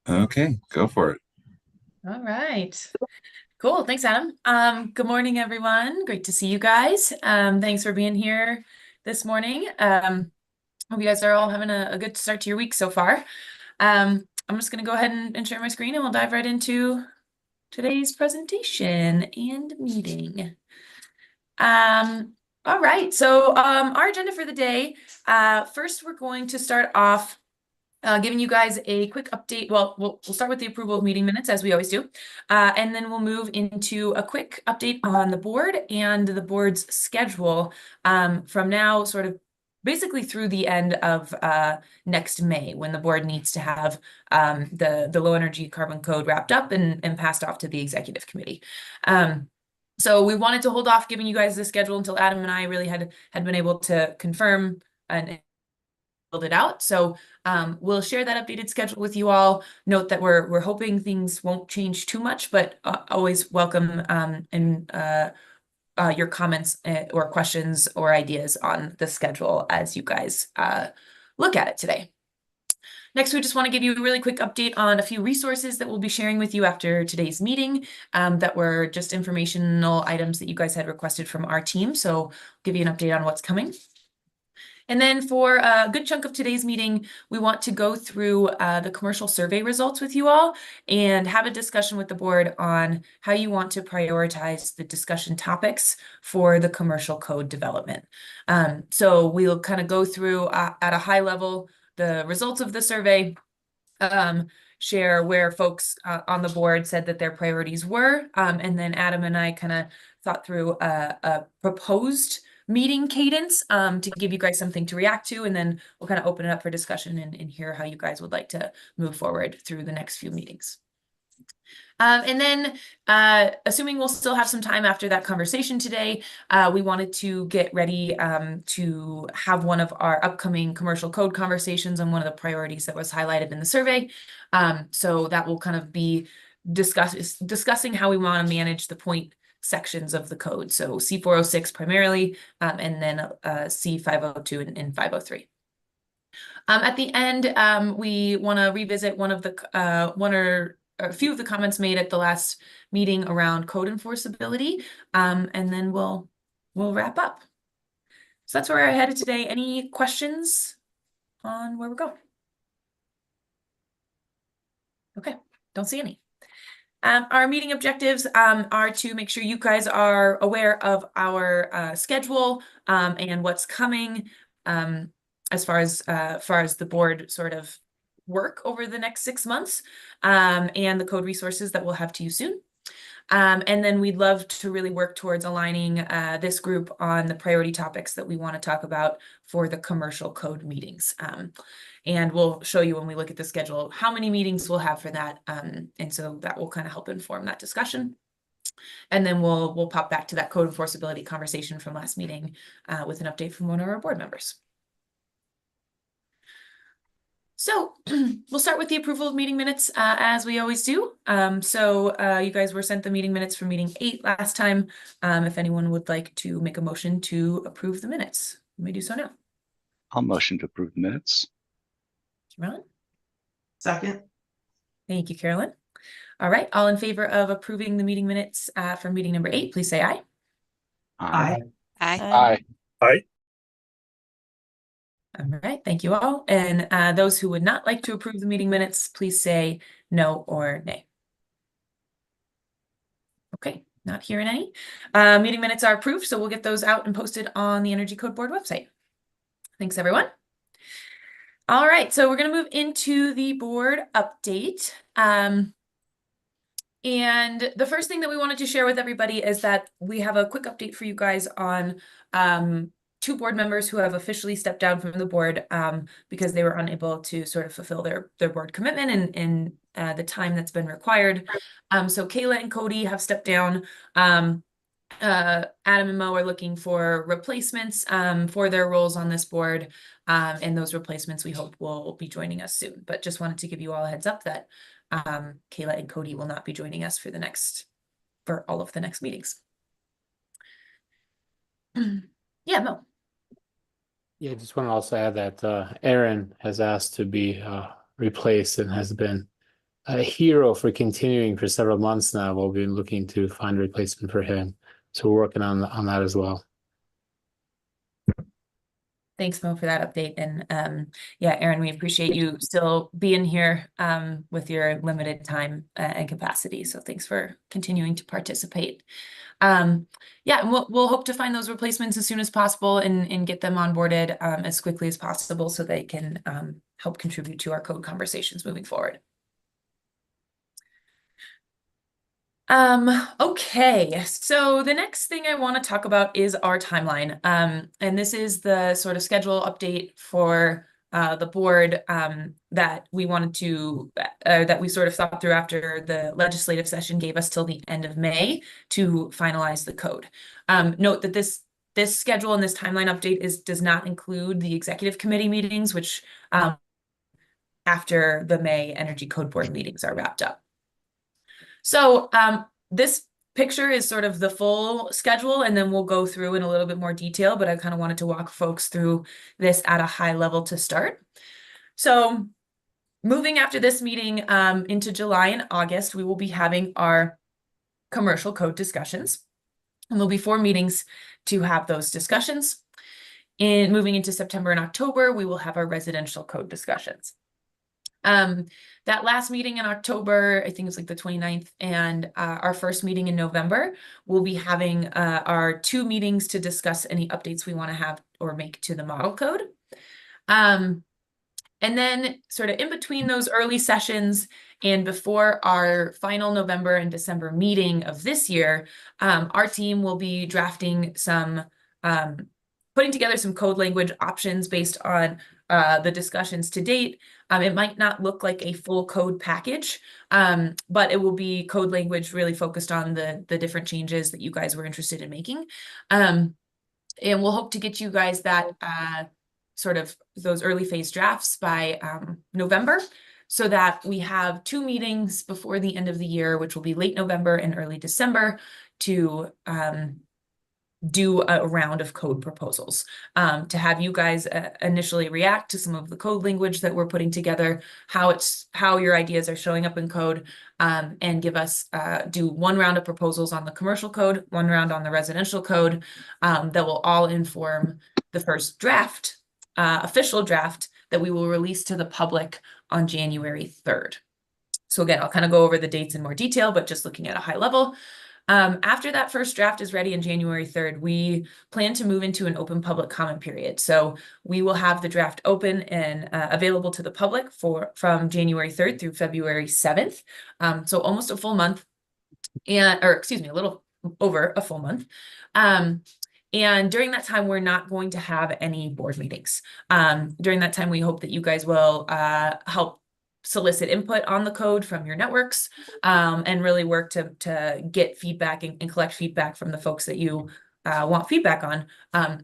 Okay, go for it. All right. Cool. Thanks, Adam. Good morning, everyone. Great to see you guys. Thanks for being here this morning. Hope you guys are all having a good start to your week so far. I'm just going to go ahead and share my screen and we'll dive right into today's presentation and meeting. All right. So our agenda for the day, first we're going to start off giving you guys a quick update. Well, we'll start with the approval of meeting minutes as we always do. And then we'll move into a quick update on the board and the board's schedule from now sort of basically through the end of next May when the board needs to have the low energy carbon code wrapped up and passed off to the executive committee. So we wanted to hold off giving you guys the schedule until Adam and I really had been able to confirm and build it out. So we'll share that updated schedule with you all. Note that we're hoping things won't change too much, but always welcome your comments or questions or ideas on the schedule as you guys look at it today. Next, we just want to give you a really quick update on a few resources that we'll be sharing with you after today's meeting that were just informational items that you guys had requested from our team. So I'll give you an update on what's coming. And then for a good chunk of today's meeting, we want to go through the commercial survey results with you all and have a discussion with the board on how you want to prioritize the discussion topics for the commercial code development. So we'll kind of go through at a high level the results of the survey, share where folks on the board said that their priorities were, and then Adam and I kind of thought through a proposed meeting cadence to give you guys something to react to, and then we'll kind of open it up for discussion and hear how you guys would like to move forward through the next few meetings. And then, assuming we'll still have some time after that conversation today, we wanted to get ready to have one of our upcoming commercial code conversations on one of the priorities that was highlighted in the survey. So that will kind of be discussing how we want to manage the point sections of the code. So C406 primarily, and then C502 and 503. At the end, we want to revisit one or a few of the comments made at the last meeting around code enforceability, and then we'll wrap up. So that's where we're headed today. Any questions on where we're going? Okay, don't see any. Our meeting objectives are to make sure you guys are aware of our schedule and what's coming as far as the board sort of work over the next 6 months and the code resources that we'll have to you soon. And then we'd love to really work towards aligning this group on the priority topics that we want to talk about for the commercial code meetings. And we'll show you when we look at the schedule how many meetings we'll have for that. And so that will kind of help inform that discussion. And then we'll pop back to that code enforceability conversation from last meeting with an update from one of our board members. So we'll start with the approval of meeting minutes as we always do. You guys were sent the meeting minutes from meeting 8 last time. If anyone would like to make a motion to approve the minutes, you may do so now. I'll motion to approve the minutes. Carolyn? Second. Thank you, Carolyn. All right, all in favor of approving the meeting minutes from meeting number 8, please say aye. Aye. Aye. Aye. All right, thank you all. And those who would not like to approve the meeting minutes, please say no or nay. Okay, not hearing any. Meeting minutes are approved, so we'll get those out and posted on the Energy Code Board website. Thanks, everyone. All right, so we're going to move into the board update. And the first thing that we wanted to share with everybody is that we have a quick update for you guys on 2 board members who have officially stepped down from the board because they were unable to sort of fulfill their board commitment in the time that's been required. So Kayla and Cody have stepped down. Adam and Mo are looking for replacements for their roles on this board. And those replacements we hope will be joining us soon. But just wanted to give you all a heads up that Kayla and Cody will not be joining us for all of the next meetings. Yeah, Mo. Yeah, I just want to also add that Aaron has asked to be replaced and has been a hero for continuing for several months now. We've been looking to find a replacement for him. So we're working on that as well. Thanks, Mo, for that update. And yeah, Aaron, we appreciate you still being here with your limited time and capacity. So thanks for continuing to participate. Yeah, and we'll hope to find those replacements as soon as possible and get them onboarded as quickly as possible so they can help contribute to our code conversations moving forward. Okay, so the next thing I want to talk about is our timeline. And this is the sort of schedule update for the board that we wanted to, that we sort of thought through after the legislative session gave us till the end of May to finalize the code. Note that this schedule and this timeline update does not include the executive committee meetings, which after the May Energy Code Board meetings are wrapped up. So this picture is sort of the full schedule, and then we'll go through in a little bit more detail, but I kind of wanted to walk folks through this at a high level to start. So moving after this meeting into July and August, we will be having our commercial code discussions. And there'll be 4 meetings to have those discussions. Moving into September and October, we will have our residential code discussions. That last meeting in October, I think it's like the 29th, and our first meeting in November, we'll be having our 2 meetings to discuss any updates we want to have or make to the model code. And then sort of in between those early sessions and before our final November and December meeting of this year, our team will be drafting some, putting together some code language options based on the discussions to date. It might not look like a full code package, but it will be code language really focused on the different changes that you guys were interested in making. And we'll hope to get you guys that sort of those early phase drafts by November, so that we have 2 meetings before the end of the year, which will be late November and early December, to do a round of code proposals, to have you guys initially react to some of the code language that we're putting together, how your ideas are showing up in code, and give us do 1 round of proposals on the commercial code, 1 round on the residential code, that will all inform the first draft, official draft that we will release to the public on January 3rd. So again, I'll kind of go over the dates in more detail, but just looking at a high level. After that first draft is ready on January 3rd, we plan to move into an open public comment period. So we will have the draft open and available to the public from January 3rd through February 7th. So almost a full month, or excuse me, a little over a full month. And during that time, we're not going to have any board meetings. During that time, we hope that you guys will help solicit input on the code from your networks, and really work to get feedback and collect feedback from the folks that you want feedback on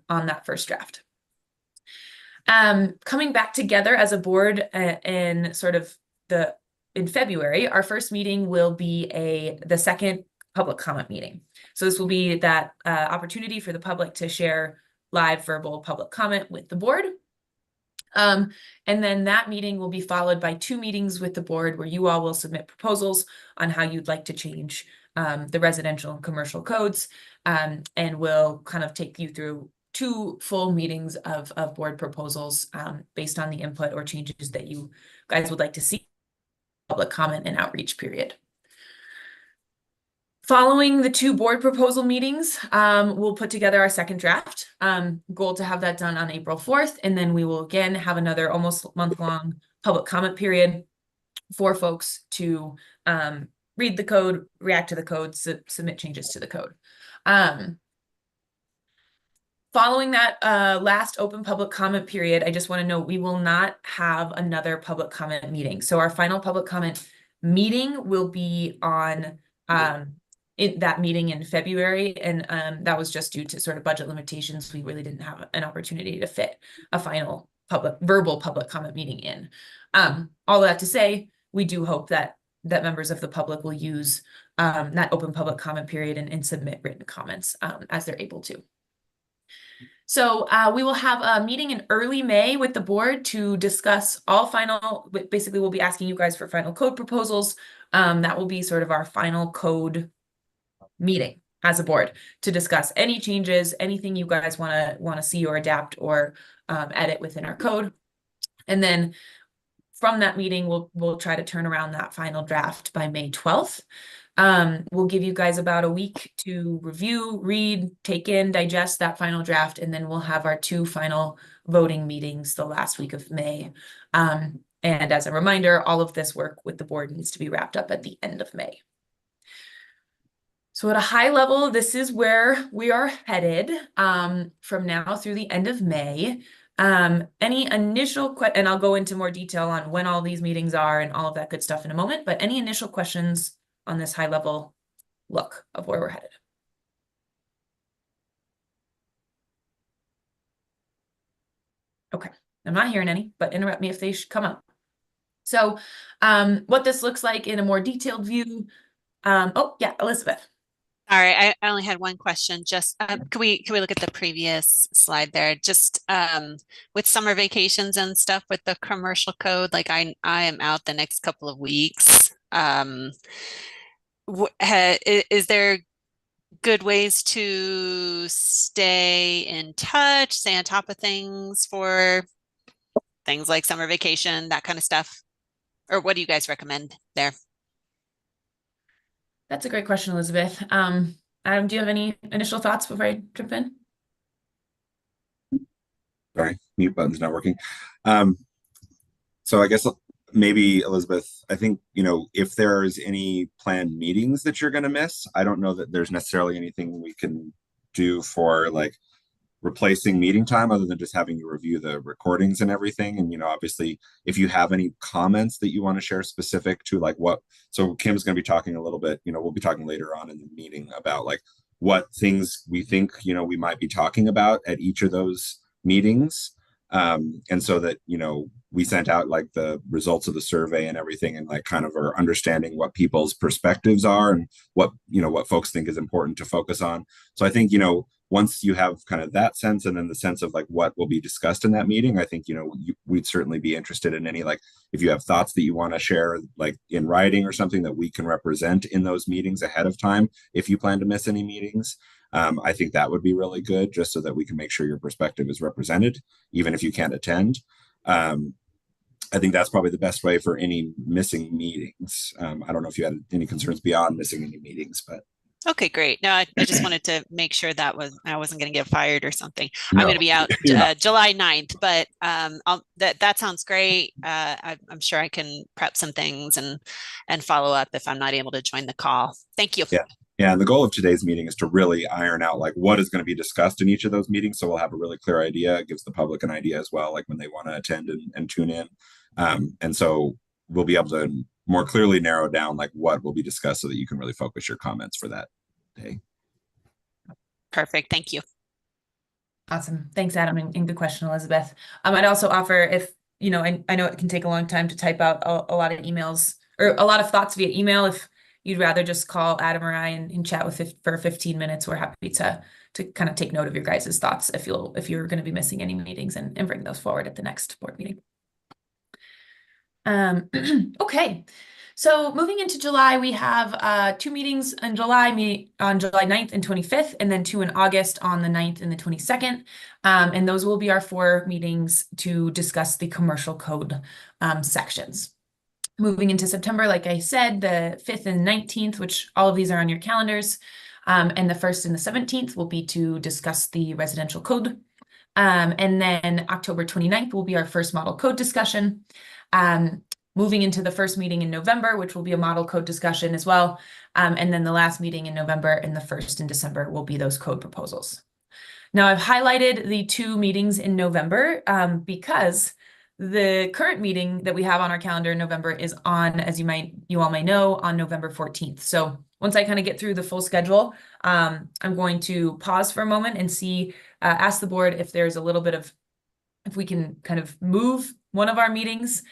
that first draft. Coming back together as a board in sort of in February, our first meeting will be the second public comment meeting. So this will be that opportunity for the public to share live verbal public comment with the board. And then that meeting will be followed by 2 meetings with the board where you all will submit proposals on how you'd like to change the residential and commercial codes. And we'll kind of take you through 2 full meetings of board proposals based on the input or changes that you guys would like to see public comment and outreach period. Following the 2 board proposal meetings, we'll put together our second draft. Goal to have that done on April 4th, and then we will again have another almost month-long public comment period for folks to read the code, react to the code, submit changes to the code. Following that last open public comment period, I just want to note we will not have another public comment meeting. So our final public comment meeting will be on that meeting in February, and that was just due to sort of budget limitations. We really didn't have an opportunity to fit a final verbal public comment meeting in. All that to say, we do hope that members of the public will use that open public comment period and submit written comments as they're able to. So we will have a meeting in early May with the board to discuss all final, basically we'll be asking you guys for final code proposals. That will be sort of our final code meeting as a board to discuss any changes, anything you guys want to see or adapt or edit within our code. And then from that meeting, we'll try to turn around that final draft by May 12th. We'll give you guys about a week to review, read, take in, digest that final draft, and then we'll have our 2 final voting meetings the last week of May. And as a reminder, all of this work with the board needs to be wrapped up at the end of May. So at a high level, this is where we are headed from now through the end of May. Any initial and I'll go into more detail on when all these meetings are and all of that good stuff in a moment, but any initial questions on this high level look of where we're headed? Okay, I'm not hearing any, but interrupt me if they come up. So what this looks like in a more detailed view. Oh yeah, Elizabeth. All right, I only had one question. Just can we look at the previous slide there? Just with summer vacations and stuff with the commercial code, like I am out the next couple of weeks. Is there good ways to stay in touch, stay on top of things for things like summer vacation, that kind of stuff? Or what do you guys recommend there? That's a great question, Elizabeth. Adam, do you have any initial thoughts before I jump in? Sorry, mute button's not working. So I guess maybe Elizabeth, I think, if there's any planned meetings that you're going to miss, I don't know that there's necessarily anything we can do for like replacing meeting time other than just having you review the recordings and everything. And, obviously if you have any comments that you want to share specific to like so Kim's going to be talking a little bit, we'll be talking later on in the meeting about like what things we think, we might be talking about at each of those meetings. And so that, we sent out like the results of the survey and everything and like kind of are understanding what people's perspectives are and what folks think is important to focus on. So I think, once you have kind of that sense and then the sense of like what will be discussed in that meeting, I think, we'd certainly be interested in any, like if you have thoughts that you want to share, like in writing or something that we can represent in those meetings ahead of time, if you plan to miss any meetings. I think that would be really good just so that we can make sure your perspective is represented, even if you can't attend. I think that's probably the best way for any missing meetings. I don't know if you had any concerns beyond missing any meetings, but. Okay, great. No, I just wanted to make sure that I wasn't going to get fired or something. No, I'm going to be out July 9th, but that sounds great. I'm sure I can prep some things and follow up if I'm not able to join the call. Thank you. Yeah, and the goal of today's meeting is to really iron out like what is going to be discussed in each of those meetings. So we'll have a really clear idea. It gives the public an idea as well, like when they want to attend and tune in. And so we'll be able to more clearly narrow down like what will be discussed so that you can really focus your comments for that day. Perfect. Thank you. Awesome. Thanks, Adam. And good question, Elizabeth. I'd also offer if, I know it can take a long time to type out a lot of emails or a lot of thoughts via email. If you'd rather just call Adam or I and chat for 15 minutes, we're happy to kind of take note of your guys' thoughts if you're going to be missing any meetings and bring those forward at the next board meeting. Okay, so moving into July, we have 2 meetings in July, on July 9th and 25th, and then 2 in August on the 9th and the 22nd. And those will be our 4 meetings to discuss the commercial code sections. Moving into September, like I said, the 5th and 19th, which all of these are on your calendars, and the 1st and the 17th will be to discuss the residential code. And then October 29th will be our first model code discussion. Moving into the first meeting in November, which will be a model code discussion as well. And then the last meeting in November and the 1st in December will be those code proposals. Now I've highlighted the 2 meetings in November because the current meeting that we have on our calendar in November is on, as you all may know, on November 14th. So once I kind of get through the full schedule, I'm going to pause for a moment and ask the board if there's a little bit of, if we can kind of move one of our meetings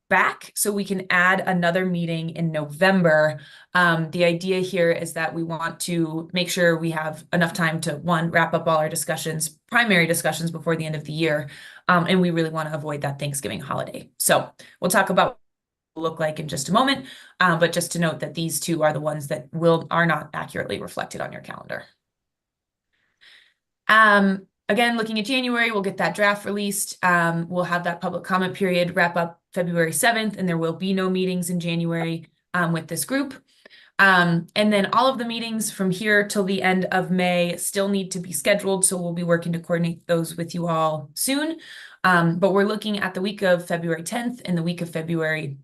back so we can add another meeting in November. The idea here is that we want to make sure we have enough time to, one, wrap up all our discussions, primary discussions before the end of the year. And we really want to avoid that Thanksgiving holiday. So we'll talk about what it will look like in just a moment. But just to note that these two are the ones that are not accurately reflected on your calendar. Again, looking at January, we'll get that draft released. We'll have that public comment period wrap up February 7th, and there will be no meetings in January with this group. And then all of the meetings from here till the end of May still need to be scheduled, so we'll be working to coordinate those with you all soon. But we're looking at the week of February 10th and the week of February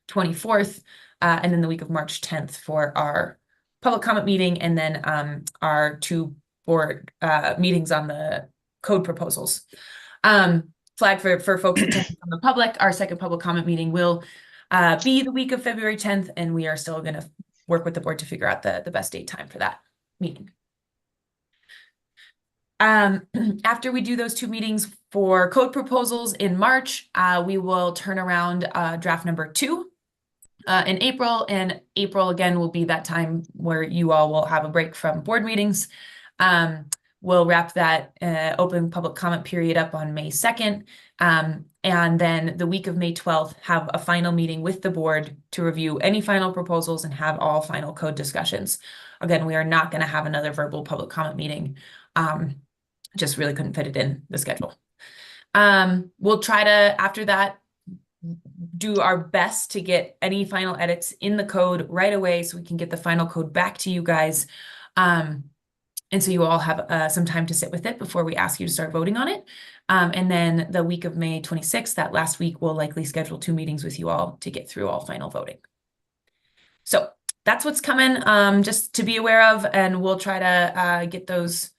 24th, and then the week of March 10th for our public comment meeting, and then our two board meetings on the code proposals. Flag for folks attending from the public, our second public comment meeting will be the week of February 10th, and we are still going to work with the board to figure out the best date time for that meeting. After we do those two meetings for code proposals in March, we will turn around draft number 2 in April, and April again will be that time where you all will have a break from board meetings. We'll wrap that open public comment period up on May 2nd. And then the week of May 12th, have a final meeting with the board to review any final proposals and have all final code discussions. Again, we are not going to have another verbal public comment meeting. Just really couldn't fit it in the schedule. We'll try to, after that, do our best to get any final edits in the code right away so we can get the final code back to you guys. And so you all have some time to sit with it before we ask you to start voting on it. And then the week of May 26th, that last week, we'll likely schedule 2 meetings with you all to get through all final voting. So that's what's coming, just to be aware of, and we'll try to get those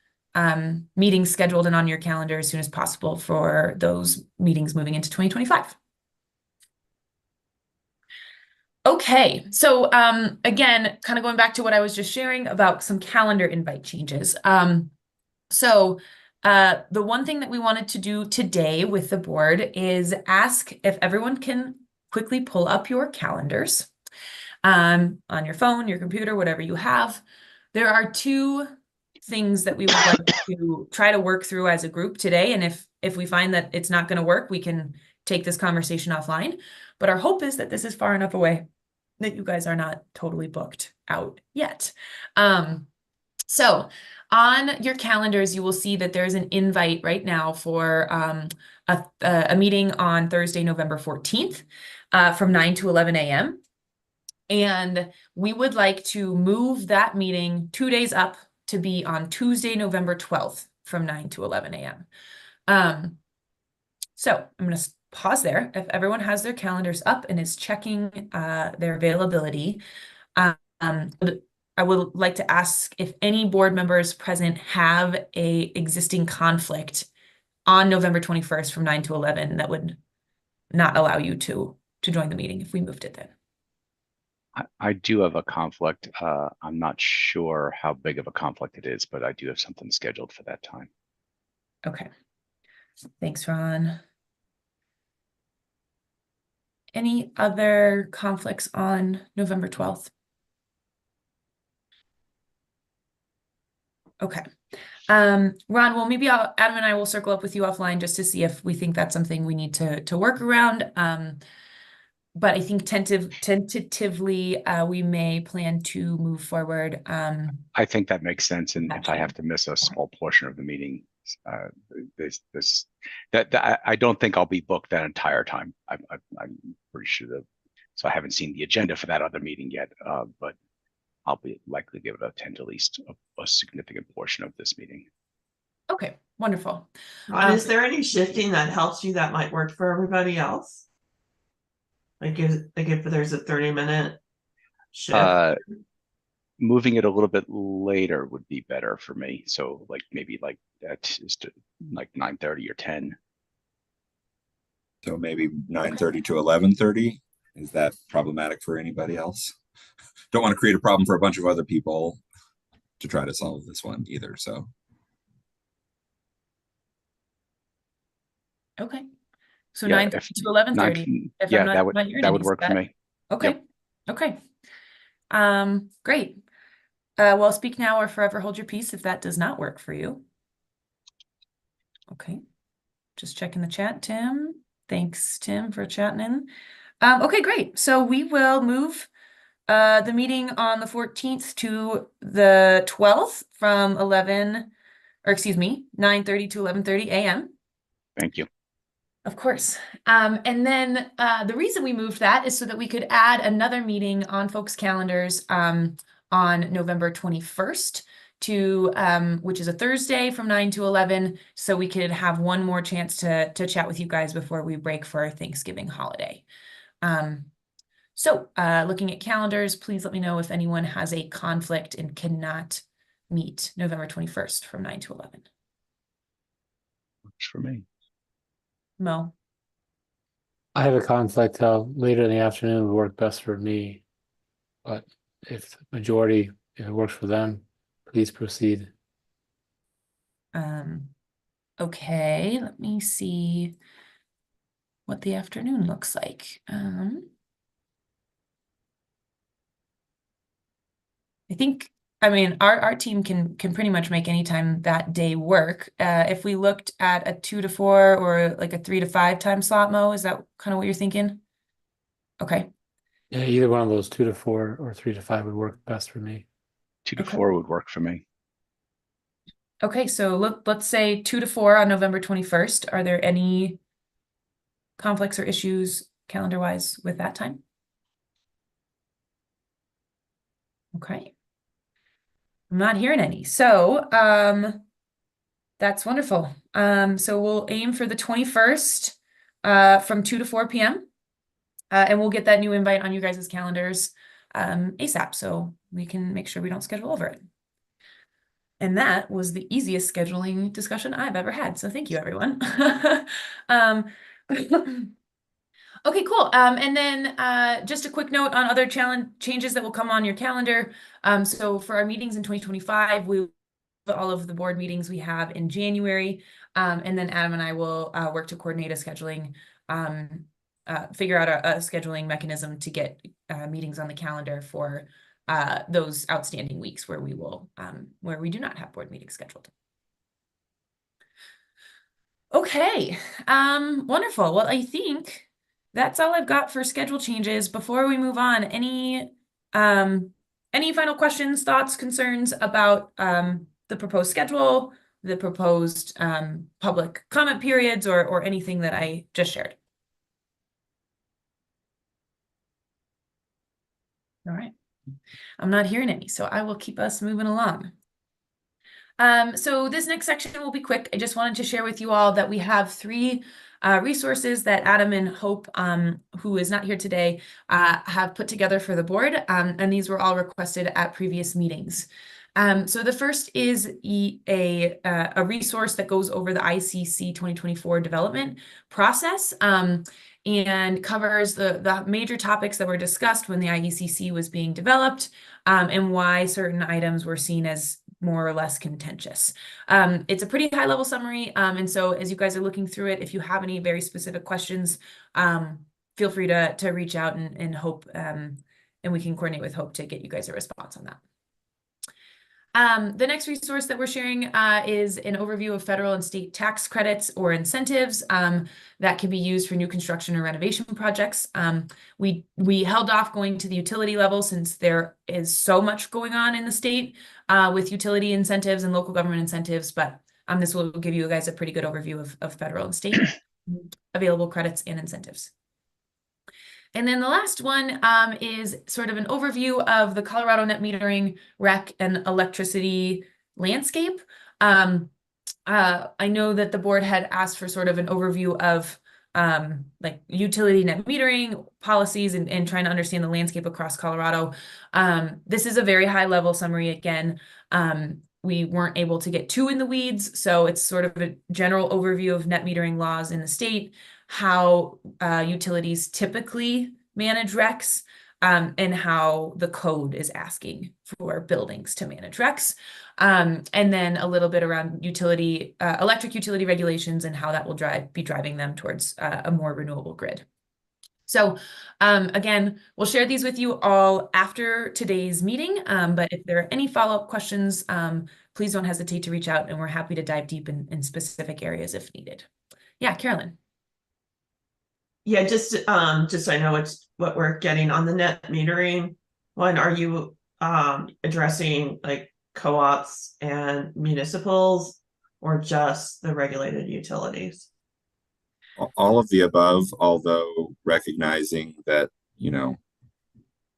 meetings scheduled and on your calendar as soon as possible for those meetings moving into 2025. Okay, so again, kind of going back to what I was just sharing about some calendar invite changes. So the one thing that we wanted to do today with the board is ask if everyone can quickly pull up your calendars on your phone, your computer, whatever you have. There are 2 things that we would like to try to work through as a group today. And if we find that it's not going to work, we can take this conversation offline. But our hope is that this is far enough away that you guys are not totally booked out yet. So on your calendars, you will see that there's an invite right now for a meeting on Thursday, November 14th from 9 to 11 a.m. And we would like to move that meeting 2 days up to be on Tuesday, November 12th from 9 to 11 a.m. So I'm going to pause there. If everyone has their calendars up and is checking their availability, I would like to ask if any board members present have a existing conflict on November 21st from 9 to 11 that would not allow you to join the meeting if we moved it then. I do have a conflict. I'm not sure how big of a conflict it is, but I do have something scheduled for that time. Okay. Thanks, Ron. Any other conflicts on November 12th? Okay. Ron, well, maybe Adam and I will circle up with you offline just to see if we think that's something we need to work around. But I think tentatively, we may plan to move forward. I think that makes sense. And if I have to miss a small portion of the meeting, I don't think I'll be booked that entire time. I'm pretty sure that. So I haven't seen the agenda for that other meeting yet, but I'll be likely to attend at least a significant portion of this meeting. Okay, wonderful. Ron, is there any shifting that helps you that might work for everybody else? Like if there's a 30-minute shift. Moving it a little bit later would be better for me. So like maybe like that is to like 9:30 or 10. So maybe 9:30 to 11:30. Is that problematic for anybody else? Don't want to create a problem for a bunch of other people to try to solve this one either. So Okay. So Yeah, 9:30 to 11:30. If I'm that not hearing would any, work for me. Okay. Yep. Okay. Great. Well, speak now or forever hold your peace if that does not work for you. Okay. Just checking the chat, Tim. Thanks, Tim, for chatting in. Okay, great. So we will move the meeting on the 14th to the 12th from 9:30 to 11:30 a.m. Thank you. Of course. And then the reason we moved that is so that we could add another meeting on folks' calendars on November 21st to which is a Thursday from 9 to 11, so we could have one more chance to chat with you guys before we break for our Thanksgiving holiday. So looking at calendars, please let me know if anyone has a conflict and cannot meet November 21st from 9 to 11. Works for me. Mo? I have a conflict. Later in the afternoon would work best for me. But if the majority, if it works for them, please proceed. Okay, let me see what the afternoon looks like. I mean, our team can pretty much make any time that day work. If we looked at a 2 to 4 or like a 3 to 5 time slot, Mo, is that kind of what you're thinking? Okay. Yeah, either one of those 2 to 4 or 3 to 5 would work best for me. 2 to Okay. 4 would work for me. Okay, so let's say 2 to 4 on November 21st. Are there any conflicts or issues calendar-wise with that time? Okay. I'm not hearing any. So, that's wonderful. So we'll aim for the 21st, from 2 to 4 p.m. And we'll get that new invite on you guys' calendars, ASAP, so we can make sure we don't schedule over it. And that was the easiest scheduling discussion I've ever had. So thank you, everyone. Okay, cool. And then just a quick note on other changes that will come on your calendar. So for our meetings in 2025, we all of the board meetings we have in January. And then Adam and I will work to coordinate a scheduling, figure out a scheduling mechanism to get meetings on the calendar for those outstanding weeks where we will where we do not have board meetings scheduled. Okay, wonderful. Well, I think that's all I've got for schedule changes. Before we move on, any final questions, thoughts, concerns about the proposed schedule, the proposed public comment periods, or anything that I just shared? All right. I'm not hearing any, so I will keep us moving along. So this next section will be quick. I just wanted to share with you all that we have 3 resources that Adam and Hope, who is not here today, have put together for the board, and these were all requested at previous meetings. So the first is a resource that goes over the ICC 2024 development process, and covers the major topics that were discussed when the IECC was being developed, and why certain items were seen as more or less contentious. It's a pretty high level summary. And so as you guys are looking through it, if you have any very specific questions, feel free to reach out and Hope, and we can coordinate with Hope to get you guys a response on that. The next resource that we're sharing is an overview of federal and state tax credits or incentives that can be used for new construction or renovation projects. We held off going to the utility level since there is so much going on in the state with utility incentives and local government incentives, but this will give you guys a pretty good overview of federal and state available credits and incentives. And then the last one is sort of an overview of the Colorado net metering, REC, and electricity landscape. I know that the board had asked for sort of an overview of like utility net metering policies and trying to understand the landscape across Colorado. This is a very high level summary again. We weren't able to get too in the weeds, so it's sort of a general overview of net metering laws in the state, how utilities typically manage RECs, and how the code is asking for buildings to manage RECs. And then a little bit around electric utility regulations and how that will be driving them towards a more renewable grid. So again, we'll share these with you all after today's meeting, but if there are any follow-up questions, please don't hesitate to reach out, and we're happy to dive deep in specific areas if needed. Yeah, Carolyn. Yeah, just so I know what we're getting on the net metering one. Are you addressing like co-ops and municipals, or just the regulated utilities? All of the above, although recognizing that, you know,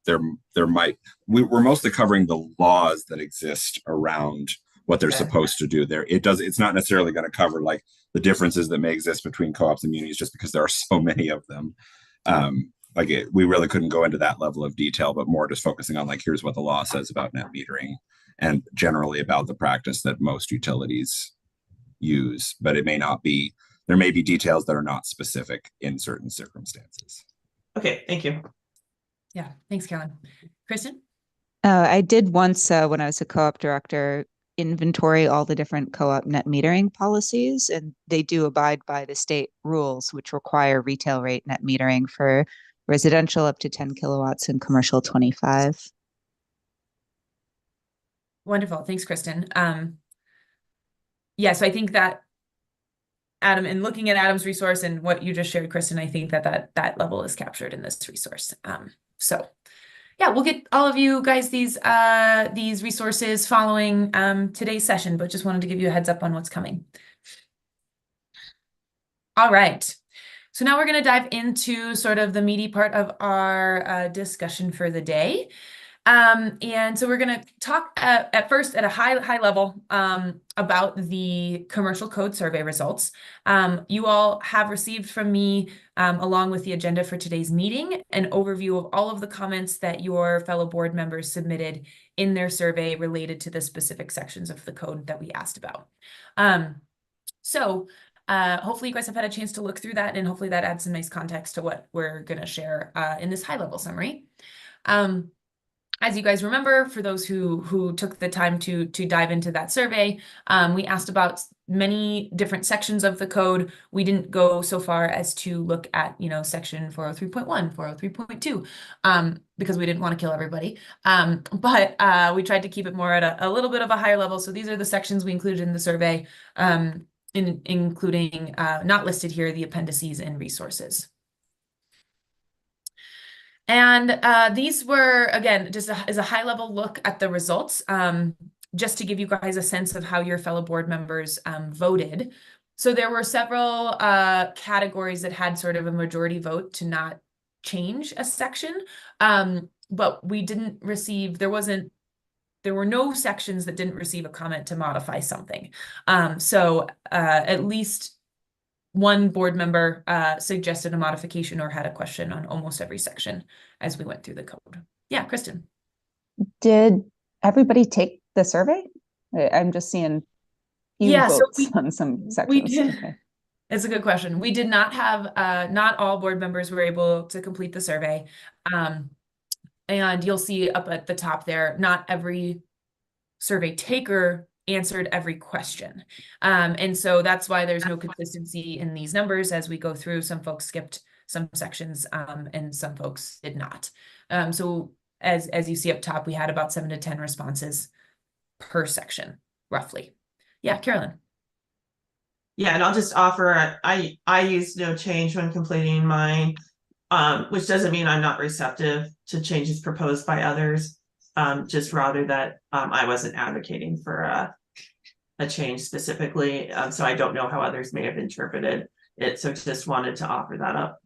we're mostly covering the laws that exist around what they're supposed to do there. It's not necessarily going to cover like the differences that may exist between co-ops and munis, just because there are so many of them. We really couldn't go into that level of detail, but more just focusing on like, here's what the law says about net metering and generally about the practice that most utilities use, but there may be details that are not specific in certain circumstances. Okay, thank you. Yeah, thanks, Carolyn. Kristen? I did once, when I was a co-op director, inventory all the different co-op net metering policies, and they do abide by the state rules, which require retail rate net metering for residential up to 10 kilowatts and commercial 25. Wonderful. Thanks, Kristen. Yeah, so I think that Adam, and looking at Adam's resource and what you just shared, Kristen, I think that level is captured in this resource. So yeah, we'll get all of you guys these resources following today's session, but just wanted to give you a heads up on what's coming. All right. So now we're going to dive into sort of the meaty part of our discussion for the day. And so we're going to talk at first at a high level about the commercial code survey results. You all have received from me, along with the agenda for today's meeting, an overview of all of the comments that your fellow board members submitted in their survey related to the specific sections of the code that we asked about. Hopefully you guys have had a chance to look through that, and hopefully that adds some nice context to what we're going to share in this high level summary. As you guys remember, for those who took the time to dive into that survey, we asked about many different sections of the code. We didn't go so far as to look at, section 403.1, 403.2, because we didn't want to kill everybody. But we tried to keep it more at a little bit of a higher level. So these are the sections we included in the survey, including not listed here, the appendices and resources. And these were, again, just as a high level look at the results, just to give you guys a sense of how your fellow board members voted. So there were several categories that had sort of a majority vote to not change a section, but we didn't receive, there were no sections that didn't receive a comment to modify something. So at least one board member suggested a modification or had a question on almost every section as we went through the code. Yeah, Kristen. Did everybody take the survey? I'm just seeing few votes on some sections. We did. Okay. It's a good question. We did not have, not all board members were able to complete the survey. And you'll see up at the top there, not every survey taker answered every question. And so that's why there's no consistency in these numbers as we go through. Some folks skipped some sections and some folks did not. So as you see up top, we had about 7 to 10 responses per section, roughly. Yeah, Carolyn. Yeah, and I'll just offer, I used no change when completing mine, which doesn't mean I'm not receptive to changes proposed by others. Just rather that I wasn't advocating for a change specifically. So I don't know how others may have interpreted it. So just wanted to offer that up.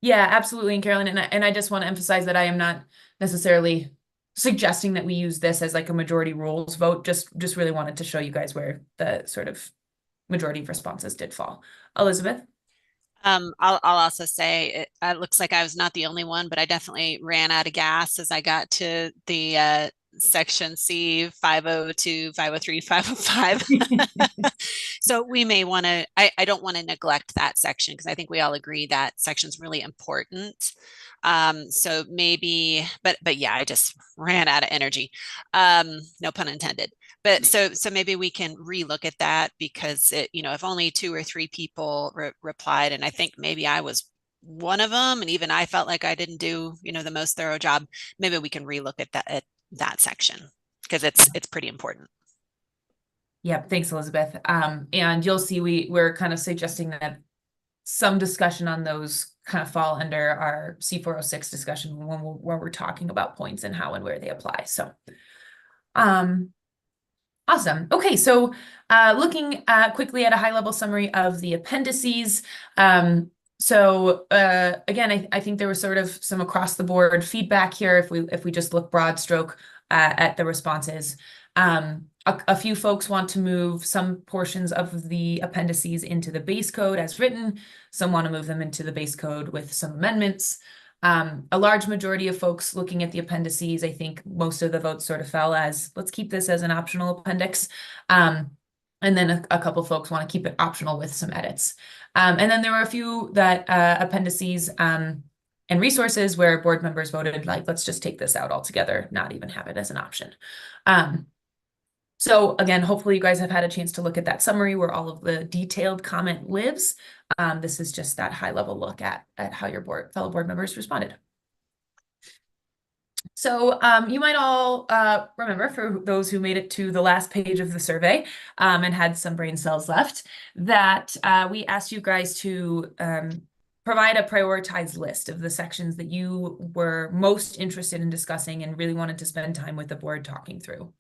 Yeah, absolutely. And Carolyn, and I just want to emphasize that I am not necessarily suggesting that we use this as like a majority rules vote. Just really wanted to show you guys where the sort of majority of responses did fall. Elizabeth? I'll also say it looks like I was not the only one, but I definitely ran out of gas as I got to the section C, 502, 503, 505. So we may want to, I don't want to neglect that section because I think we all agree that section's really important. So maybe, but yeah, I just ran out of energy. No pun intended. But so maybe we can relook at that because it, if only 2 or 3 people replied, and I think maybe I was one of them, and even I felt like I didn't do, the most thorough job. Maybe we can relook at that section because it's pretty important. Yep, thanks, Elizabeth. And you'll see we're kind of suggesting that some discussion on those kind of fall under our C406 discussion when we're talking about points and how and where they apply. So, awesome. Okay, so looking quickly at a high-level summary of the appendices. So again, I think there was sort of some across-the-board feedback here if we just look broad stroke at the responses. A few folks want to move some portions of the appendices into the base code as written. Some want to move them into the base code with some amendments. A large majority of folks looking at the appendices, I think most of the votes sort of fell as, let's keep this as an optional appendix. And then a couple folks want to keep it optional with some edits. And then there were a few that appendices and resources where board members voted like, let's just take this out altogether, not even have it as an option. So again, hopefully you guys have had a chance to look at that summary where all of the detailed comment lives. This is just that high level look at how your fellow board members responded. So you might all remember, for those who made it to the last page of the survey and had some brain cells left, that we asked you guys to provide a prioritized list of the sections that you were most interested in discussing and really wanted to spend time with the board talking through.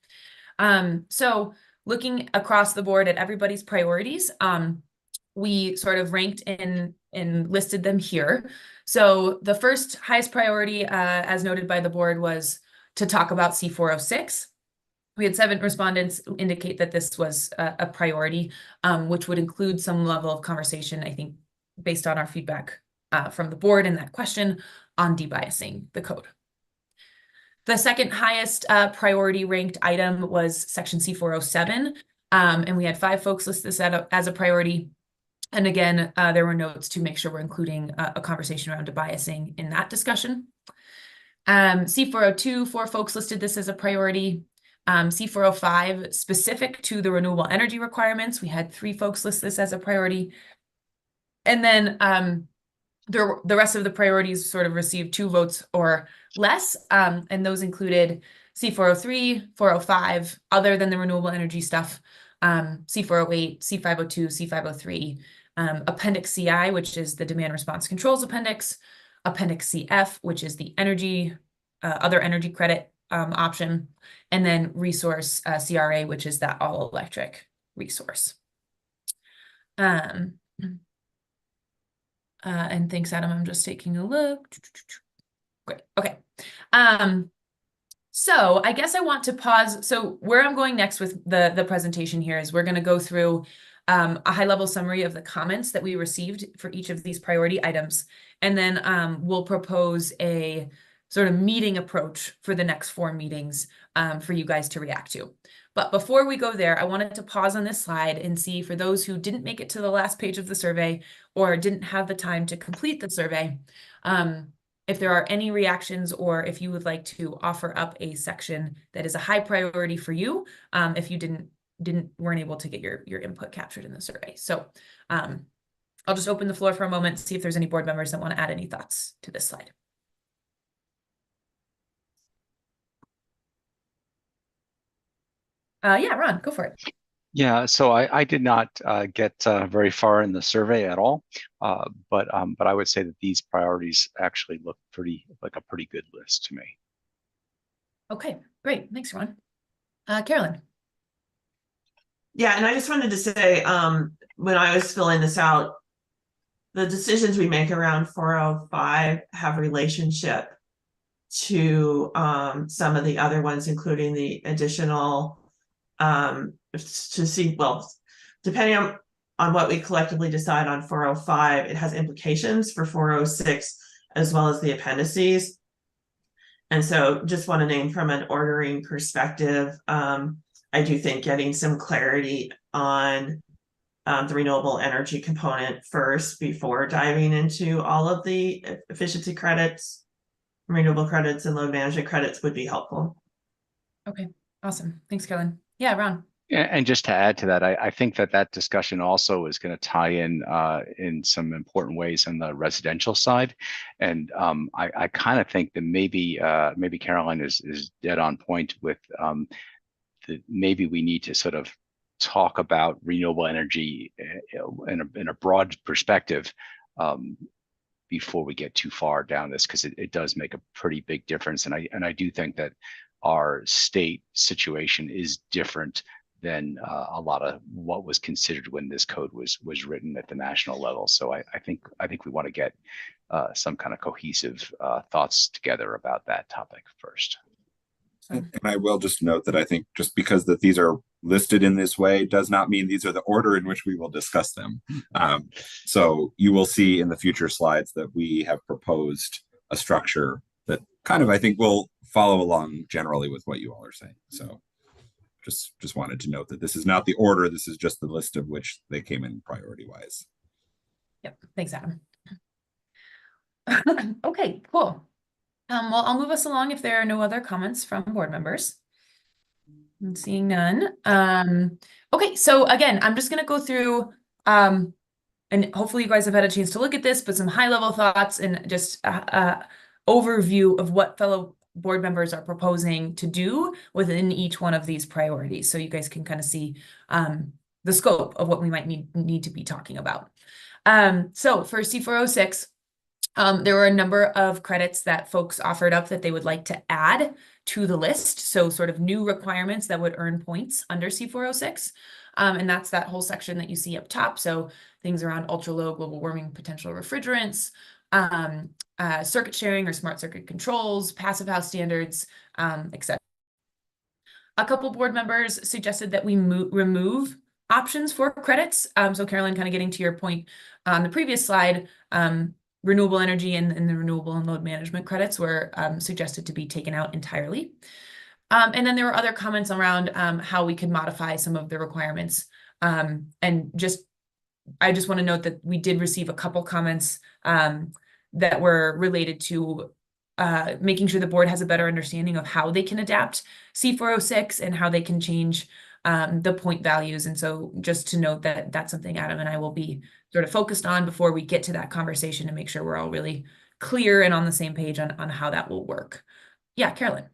So looking across the board at everybody's priorities, we sort of ranked and listed them here. So the first highest priority, as noted by the board, was to talk about C406. We had 7 respondents indicate that this was a priority, which would include some level of conversation, I think, based on our feedback from the board in that question on debiasing the code. The second highest priority ranked item was section C407, and we had 5 folks list this as a priority. And again, there were notes to make sure we're including a conversation around debiasing in that discussion. C402, 4 folks listed this as a priority. C405, specific to the renewable energy requirements, we had 3 folks list this as a priority. And then the rest of the priorities sort of received 2 votes or less, and those included C403, 405, other than the renewable energy stuff, C408, C502, C503, Appendix CI, which is the demand response controls appendix, Appendix CF, which is the energy, other energy credit option, and then resource CRA, which is that all electric resource. And thanks, Adam. I'm just taking a look. Great. Okay. So I guess I want to pause. So where I'm going next with the presentation here is we're going to go through a high-level summary of the comments that we received for each of these priority items. And then we'll propose a sort of meeting approach for the next 4 meetings for you guys to react to. But before we go there, I wanted to pause on this slide and see, for those who didn't make it to the last page of the survey or didn't have the time to complete the survey, if there are any reactions, or if you would like to offer up a section that is a high priority for you, if you weren't able to get your input captured in the survey. So I'll just open the floor for a moment, see if there's any board members that want to add any thoughts to this slide. Yeah, Ron, go for it. Yeah, so I did not get very far in the survey at all, but I would say that these priorities actually look like a pretty good list to me. Okay, great. Thanks, Ron. Carolyn. Yeah, and I just wanted to say, when I was filling this out, the decisions we make around 405 have relationship to some of the other ones, including the additional to see, well, depending on what we collectively decide on 405, it has implications for 406 as well as the appendices. And so just want to name from an ordering perspective, I do think getting some clarity on the renewable energy component first before diving into all of the efficiency credits, renewable credits, and load management credits would be helpful. Okay, awesome. Thanks, Carolyn. Yeah, Ron. And just to add to that, I think that discussion also is going to tie in some important ways on the residential side. And I kind of think that maybe Caroline is dead on point with that maybe we need to sort of talk about renewable energy in a broad perspective before we get too far down this, because it does make a pretty big difference. And I do think that our state situation is different than a lot of what was considered when this code was written at the national level. So I think we want to get some kind of cohesive thoughts together about that topic first. And I will just note that I think just because that these are listed in this way does not mean these are the order in which we will discuss them. So you will see in the future slides that we have proposed a structure that kind of, I think, will follow along generally with what you all are saying. So just wanted to note that this is not the order. This is just the list of which they came in priority wise. Yep. Thanks, Adam. Okay, cool. Well, I'll move us along if there are no other comments from board members. I'm seeing none. Okay, so again, I'm just going to go through, and hopefully you guys have had a chance to look at this, but some high-level thoughts and just overview of what fellow board members are proposing to do within each one of these priorities. So you guys can kind of see the scope of what we might need to be talking about. So for C406, there were a number of credits that folks offered up that they would like to add to the list. So sort of new requirements that would earn points under C406. And that's that whole section that you see up top. So things around ultra low global warming potential refrigerants, circuit sharing or smart circuit controls, passive house standards, etc. A couple board members suggested that we remove options for credits. So Carolyn, kind of getting to your point on the previous slide, renewable energy and the renewable and load management credits were suggested to be taken out entirely. And then there were other comments around how we could modify some of the requirements. And I just want to note that we did receive a couple comments that were related to making sure the board has a better understanding of how they can adapt C406 and how they can change the point values. And so just to note that that's something Adam and I will be sort of focused on before we get to that conversation to make sure we're all really clear and on the same page on how that will work. Yeah, Carolyn.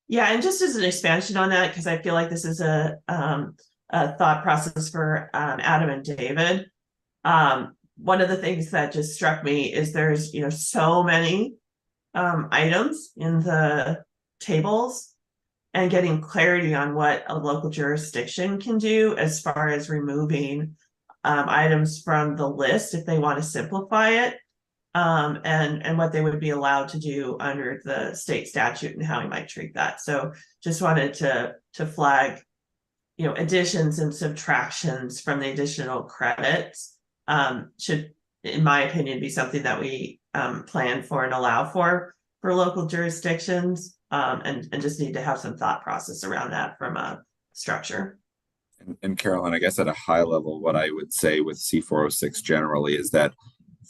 Yeah, and just as an expansion on that, because I feel like this is a thought process for Adam and David. One of the things that just struck me is there's so many items in the tables, and getting clarity on what a local jurisdiction can do as far as removing items from the list if they want to simplify it, and what they would be allowed to do under the state statute and how we might treat that. So just wanted to flag, additions and subtractions from the additional credits should, in my opinion, be something that we plan for and allow for local jurisdictions, and just need to have some thought process around that from a structure. And Carolyn, I guess at a high level, what I would say with C406 generally is that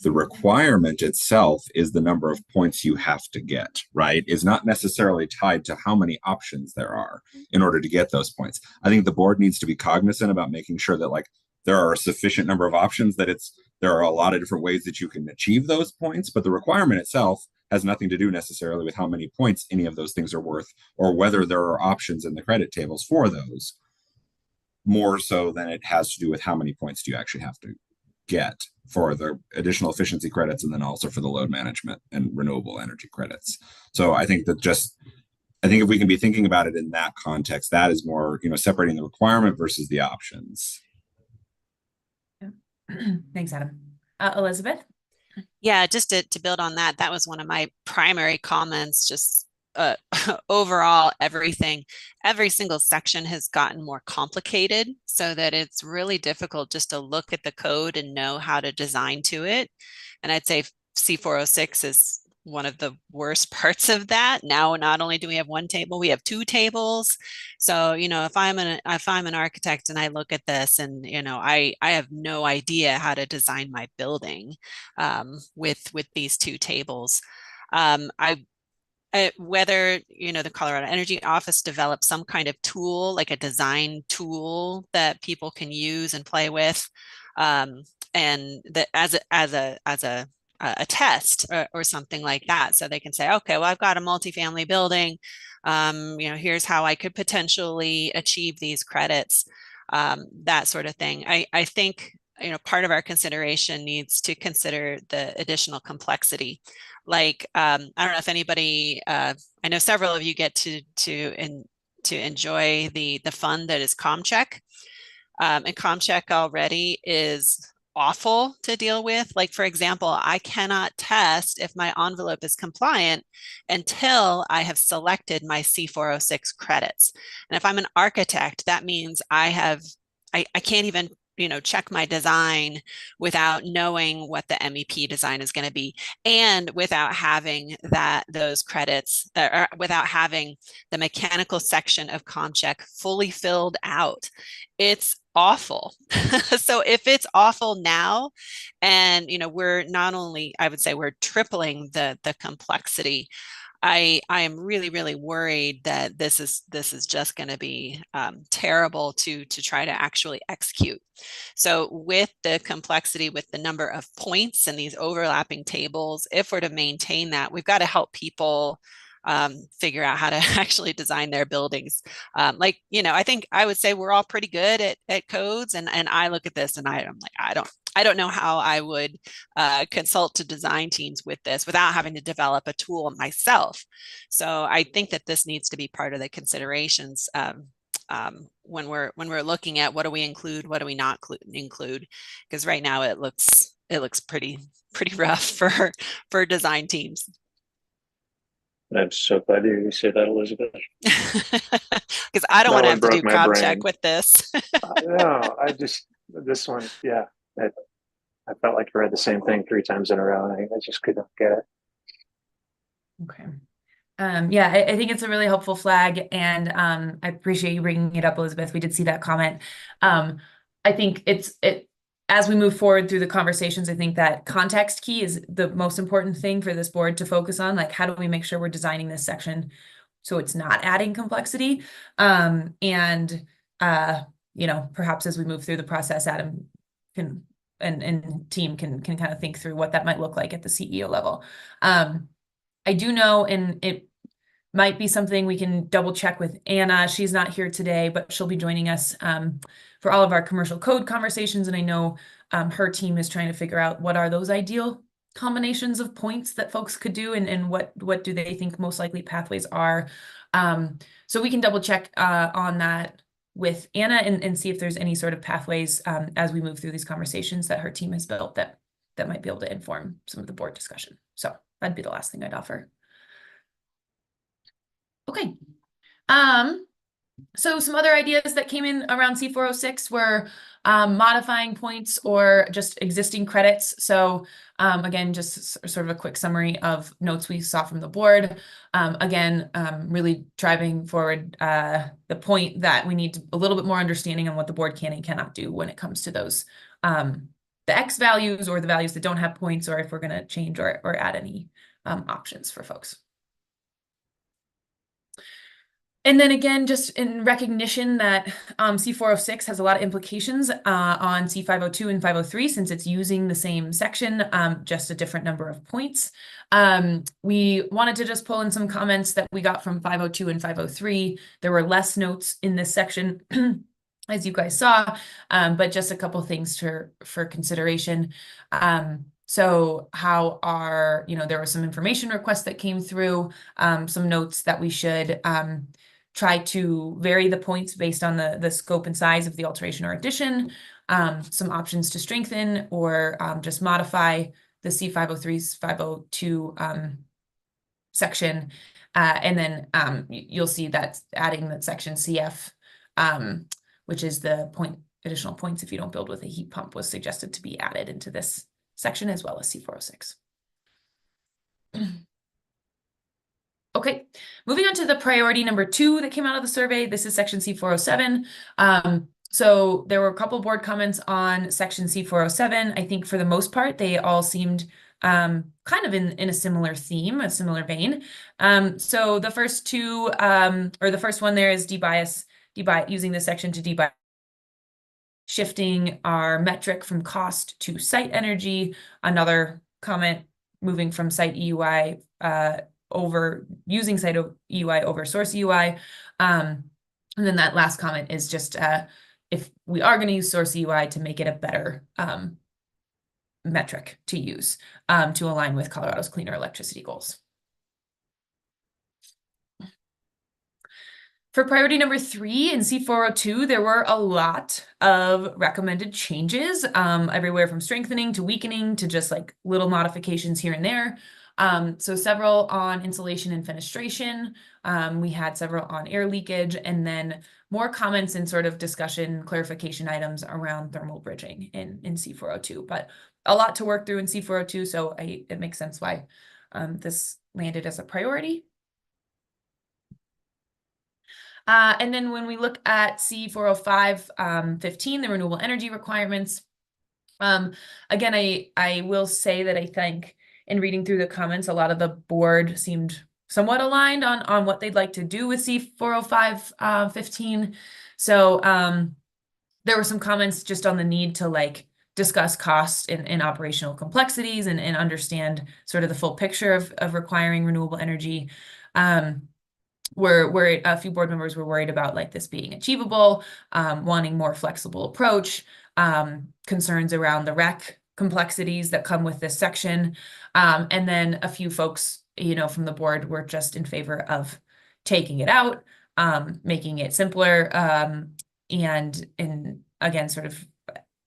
the requirement itself is the number of points you have to get, right? Is not necessarily tied to how many options there are in order to get those points. I think the board needs to be cognizant about making sure that there are a sufficient number of options, that there are a lot of different ways that you can achieve those points, but the requirement itself has nothing to do necessarily with how many points any of those things are worth, or whether there are options in the credit tables for those, more so than it has to do with how many points do you actually have to get for the additional efficiency credits, and then also for the load management and renewable energy credits. So I think if we can be thinking about it in that context, that is more, separating the requirement versus the options. Thanks, Adam. Elizabeth? Yeah, just to build on that, that was one of my primary comments, just overall, every single section has gotten more complicated, so that it's really difficult just to look at the code and know how to design to it. And I'd say C406 is one of the worst parts of that. Now, not only do we have one table, we have two tables. So, if I'm an architect and I look at this and, I have no idea how to design my building with these two tables. Whether the Colorado Energy Office develops some kind of tool, like a design tool that people can use and play with, and that as a test or something like that, so they can say, okay, well, I've got a multifamily building. Here's how I could potentially achieve these credits, that sort of thing. I think part of our consideration needs to consider the additional complexity. Like, I don't know if anybody, I know several of you get to enjoy the fund that is ComCheck. And ComCheck already is awful to deal with. Like, for example, I cannot test if my envelope is compliant until I have selected my C406 credits. And if I'm an architect, that means I can't even check my design without knowing what the MEP design is going to be, and without having those credits, or without having the mechanical section of ComCheck fully filled out. It's awful. So if it's awful now, and we're not only, I would say, we're tripling the complexity, I am really, really worried that this is just going to be terrible to try to actually execute. So with the complexity, with the number of points and these overlapping tables, if we're to maintain that, we've got to help people figure out how to actually design their buildings. I think I would say we're all pretty good at codes, and I look at this and I'm like, I don't know how I would consult to design teams with this without having to develop a tool myself. So I think that this needs to be part of the considerations when we're looking at what do we include, what do we not include, because right now it looks pretty rough for design teams. I'm so glad to hear you say that, Elizabeth. Because I don't want to have to do ComCheck with this. No, this one, yeah. I felt like I read the same thing 3 times in a row, and I just couldn't get it. Okay. Yeah, I think it's a really helpful flag, and I appreciate you bringing it up, Elizabeth. We did see that comment. I think as we move forward through the conversations, I think that context key is the most important thing for this board to focus on. Like, how do we make sure we're designing this section so it's not adding complexity? Perhaps as we move through the process, Adam can and team can kind of think through what that might look like at the CEO level. I do know, and it might be something we can double check with Anna. She's not here today, but she'll be joining us for all of our commercial code conversations. And I know her team is trying to figure out what are those ideal combinations of points that folks could do, and what do they think most likely pathways are. So we can double check on that with Anna and see if there's any sort of pathways as we move through these conversations that her team has built that might be able to inform some of the board discussion. So that'd be the last thing I'd offer. Okay. So some other ideas that came in around C406 were modifying points or just existing credits. So again, just sort of a quick summary of notes we saw from the board. Again, really driving forward the point that we need a little bit more understanding on what the board can and cannot do when it comes to those the X values or the values that don't have points, or if we're going to change or add any options for folks. And then again, just in recognition that C406 has a lot of implications on C502 and 503, since it's using the same section, just a different number of points. We wanted to just pull in some comments that we got from 502 and 503. There were less notes in this section, as you guys saw, but just a couple things for consideration. So how there was some information requests that came through, some notes that we should try to vary the points based on the scope and size of the alteration or addition, some options to strengthen or just modify the C503's 502 section. And then you'll see that adding that section CF, which is the additional points if you don't build with a heat pump, was suggested to be added into this section, as well as C406. Moving on to the priority number 2 that came out of the survey. This is section C407. So there were a couple board comments on section C407. I think for the most part, they all seemed kind of in a similar theme, a similar vein. So the first two, or the first one there is debias, using this section to debias, shifting our metric from cost to site energy. Another comment, moving from site EUI over using site EUI over source EUI. And then that last comment is just if we are going to use source EUI, to make it a better metric to use to align with Colorado's cleaner electricity goals. For priority number 3 in C402, there were a lot of recommended changes, everywhere from strengthening to weakening to just like little modifications here and there. So several on insulation and fenestration. We had several on air leakage, and then more comments and sort of discussion clarification items around thermal bridging in C402. But a lot to work through in C402, so it makes sense why this landed as a priority. And then when we look at C405 15, the renewable energy requirements, again, I will say that I think in reading through the comments, a lot of the board seemed somewhat aligned on what they'd like to do with C405 15. So there were some comments just on the need to like discuss cost and operational complexities and understand sort of the full picture of requiring renewable energy. Where a few board members were worried about like this being achievable, wanting more flexible approach, concerns around the rec complexities that come with this section. And then a few folks, from the board were just in favor of taking it out, making it simpler, and again, sort of,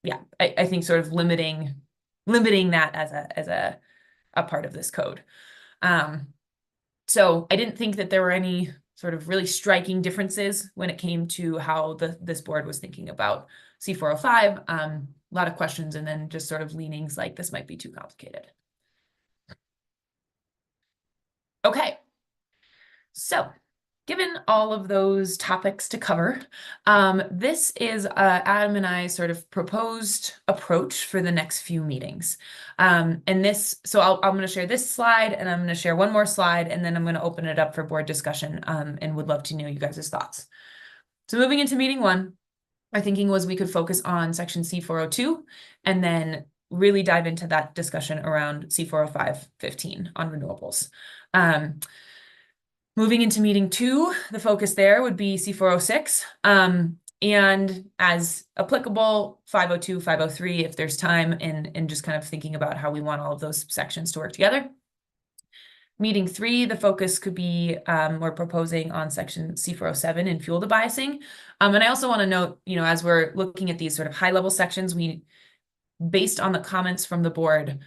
yeah, I think sort of limiting that as a part of this code. So I didn't think that there were any sort of really striking differences when it came to how this board was thinking about C405. A lot of questions, and then just sort of leanings like this might be too complicated. Okay, so given all of those topics to cover, this is Adam and I sort of proposed approach for the next few meetings. And this, so I'm going to share this slide, and I'm going to share one more slide, and then I'm going to open it up for board discussion, and would love to know you guys' thoughts. So moving into meeting 1, our thinking was we could focus on section C402 and then really dive into that discussion around C405 15 on renewables. Moving into meeting 2, the focus there would be C406, and as applicable, 502, 503, if there's time, and just kind of thinking about how we want all of those sections to work together. Meeting 3, the focus could be, we're proposing on section C407 and fuel debiasing. And I also want to note, as we're looking at these sort of high level sections, based on the comments from the board,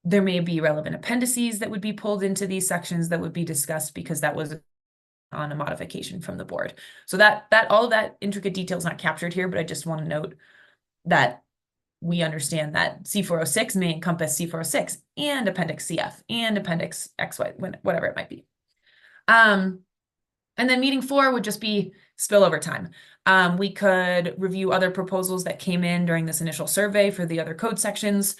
there may be relevant appendices that would be pulled into these sections that would be discussed, because that was on a modification from the board. So that all of that intricate detail is not captured here, but I just want to note that we understand that C406 may encompass C406 and Appendix CF and Appendix XY, whatever it might be. And then meeting 4 would just be spillover time. We could review other proposals that came in during this initial survey for the other code sections.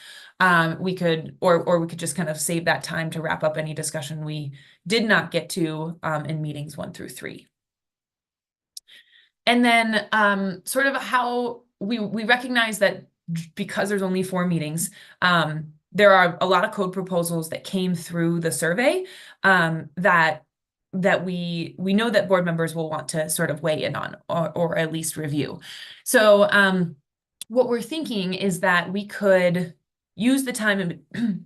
We could, or we could just kind of save that time to wrap up any discussion we did not get to in meetings 1 through 3. And then sort of how we recognize that because there's only 4 meetings, there are a lot of code proposals that came through the survey that we know that board members will want to sort of weigh in on, or at least review. So what we're thinking is that we could use the time in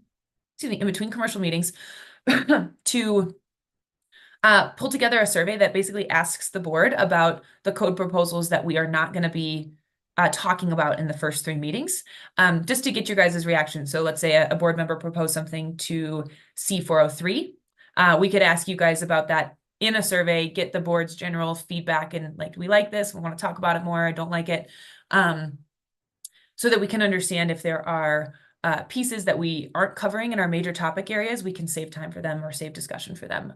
between commercial meetings to pull together a survey that basically asks the board about the code proposals that we are not going to be talking about in the first 3 meetings, just to get your guys' reaction. So let's say a board member proposed something to C403. We could ask you guys about that in a survey, get the board's general feedback, and like, do we like this? We want to talk about it more. I don't like it. So that we can understand if there are pieces that we aren't covering in our major topic areas, we can save time for them or save discussion for them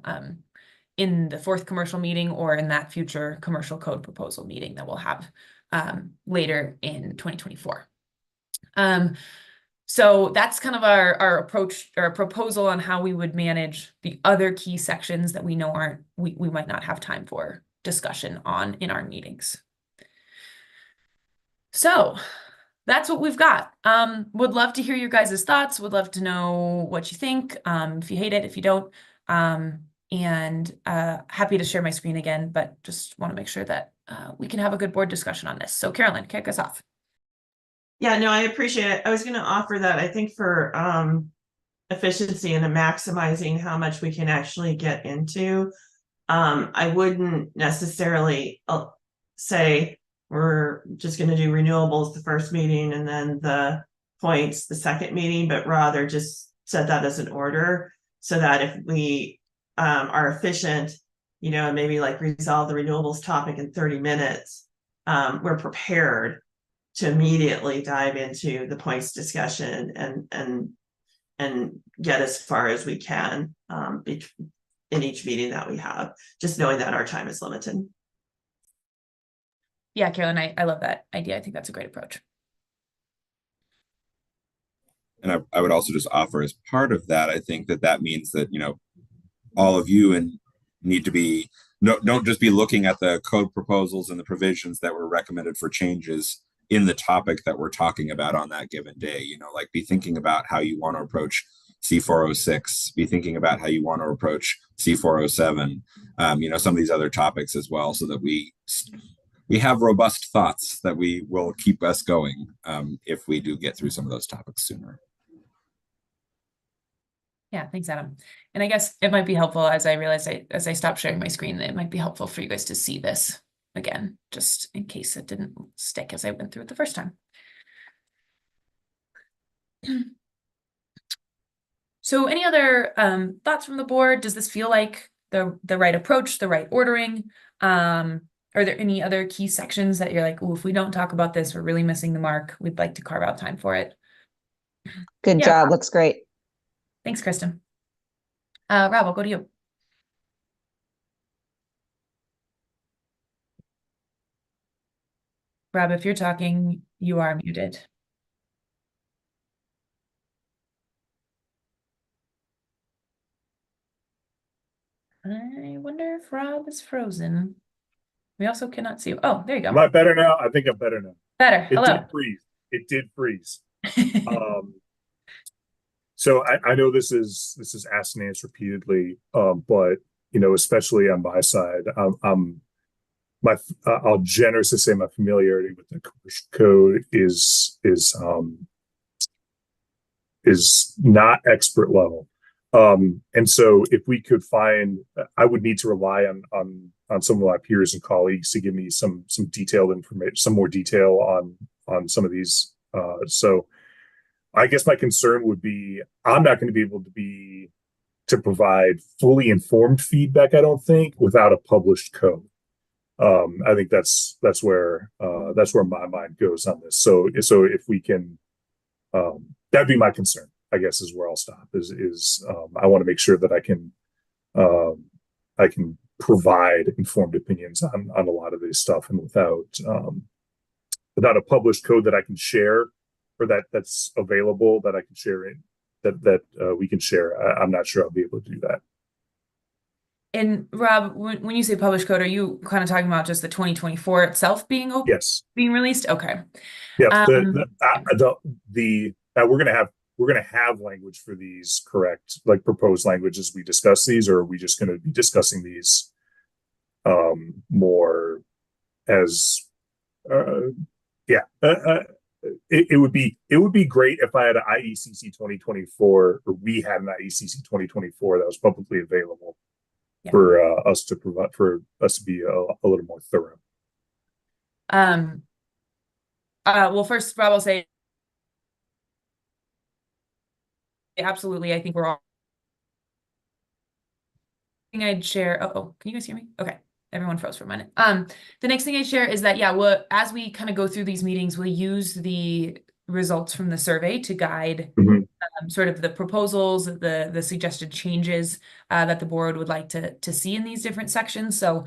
in the fourth commercial meeting or in that future commercial code proposal meeting that we'll have later in 2024. So that's kind of our approach or proposal on how we would manage the other key sections that we know we might not have time for discussion on in our meetings. So that's what we've got. Would love to hear your guys' thoughts. Would love to know what you think. If you hate it, if you don't, and happy to share my screen again, but just want to make sure that we can have a good board discussion on this. So Carolyn, kick us off. Yeah, no, I appreciate it. I was going to offer that, I think, for efficiency and maximizing how much we can actually get into. I wouldn't necessarily say we're just going to do renewables the first meeting and then the points the second meeting, but rather just set that as an order so that if we are efficient, you know, and maybe like resolve the renewables topic in 30 minutes, we're prepared to immediately dive into the points discussion and get as far as we can in each meeting that we have, just knowing that our time is limited. Yeah, Carolyn, I love that idea. I think that's a great approach. And I would also just offer as part of that, I think that means that, you know, all of you need to be, don't just be looking at the code proposals and the provisions that were recommended for changes in the topic that we're talking about on that given day. You know, like be thinking about how you want to approach C406, be thinking about how you want to approach C407, you know, some of these other topics as well, so that we have robust thoughts that we will keep us going if we do get through some of those topics sooner. Yeah, thanks, Adam. And I guess it might be helpful as I realized as I stopped sharing my screen, that it might be helpful for you guys to see this again, just in case it didn't stick as I went through it the first time. So any other thoughts from the board? Does this feel like the right approach, the right ordering? Are there any other key sections that you're like, oh, if we don't talk about this, we're really missing the mark. We'd like to carve out time for it. Good job. Looks great. Thanks, Kristen. Rob, I'll go to you. Rob, if you're talking, you are muted. I wonder if Rob is frozen. We also cannot see. Oh, there you go. Am I better now? I think I'm better now. Better. It Hello. did freeze. It did freeze. So I know this is asked and answered repeatedly, but you know, especially on my side, I'll generously say my familiarity with the commercial code is not expert level. And so if we could find, I would need to rely on some of my peers and colleagues to give me some detailed information, some more detail on some of these. So I guess my concern would be, I'm not going to be able to provide fully informed feedback, I don't think, without a published code. I think that's where my mind goes on this. So if we can, that'd be my concern, I guess, is where I'll stop. Is I want to make sure that I can provide informed opinions on a lot of this stuff, and without a published code that I can share, or that's available that I can share that we can share. I'm not sure I'll be able to do that. And Rob, when you say published code, are you kind of talking about just the 2024 itself being open? Yes. Being released? Okay. Yeah. We're gonna have language for these, correct? Like proposed language as we discuss these, or are we just gonna be discussing these more as it would be great if I had an IECC 2024, or we had an IECC 2024 that was publicly available. Yeah. For us to provide, for us to be a little more thorough. Well, first, Rob, I'll say absolutely. I think we're all. I'd share. Oh, can you guys hear me? Okay, everyone froze for a minute. The next thing I'd share is that as we kind of go through these meetings, we'll use the results from the survey to guide Mhm. sort of the proposals, the suggested changes that the board would like to see in these different sections. So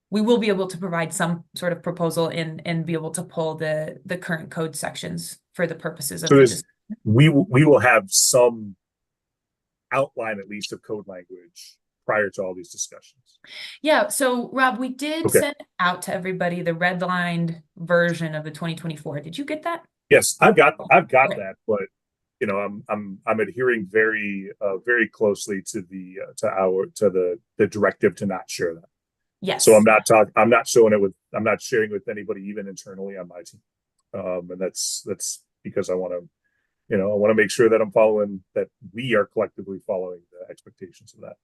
we will be able to provide some sort of proposal and be able to pull the current code sections for the purposes of So the we will have some outline at least of code language prior to all these discussions. Yeah, so Rob, we did Okay. send out to everybody the redlined version of the 2024. Did you get that? Yes, I've got Okay. that, but you know, I'm adhering very closely to the directive to not share that. Yes. So I'm not sharing with anybody even internally on my team. And that's because I want to make sure that we are collectively following the expectations of that.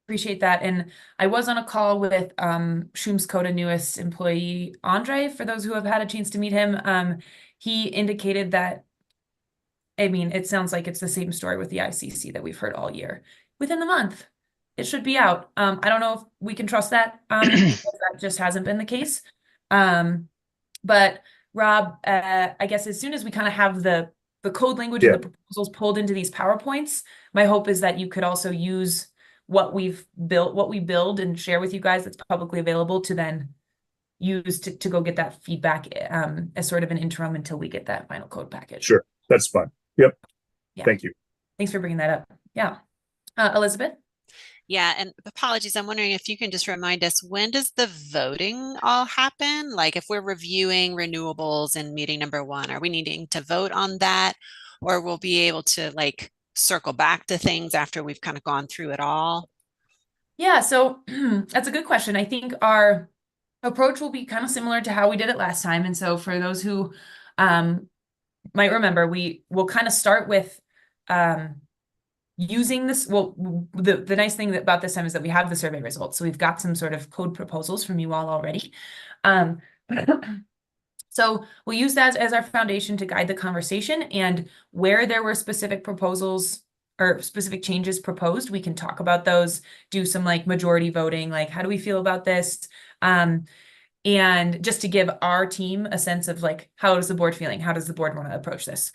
Appreciate that. And I was on a call with Schum's Coda newest employee, Andre, for those who have had a chance to meet him. He indicated that, I mean, it sounds like it's the same story with the ICC that we've heard all year. Within the month, it should be out. I don't know if we can trust that, because that just hasn't been the case. But Rob, I guess as soon as we kind of have the code language and the proposals pulled into these PowerPoints, my hope is that you could also use what we build and share with you guys that's publicly available to then use to go get that feedback as sort of an interim until we get that final code package. Sure, that's fine. Yep. Yeah. Thank you. Thanks for bringing that up. Yeah. Elizabeth? Yeah, and apologies, I'm wondering if you can just remind us, when does the voting all happen? Like if we're reviewing renewables in meeting number 1, are we needing to vote on that? Or we'll be able to like circle back to things after we've kind of gone through it all? Yeah, so that's a good question. I think our approach will be kind of similar to how we did it last time. And so for those who might remember, we will kind of start with using this. Well, the nice thing about this time is that we have the survey results. So we've got some sort of code proposals from you all already. So we'll use that as our foundation to guide the conversation, and where there were specific proposals or specific changes proposed, we can talk about those, do some like majority voting, like how do we feel about this? And just to give our team a sense of like, how is the board feeling? How does the board want to approach this?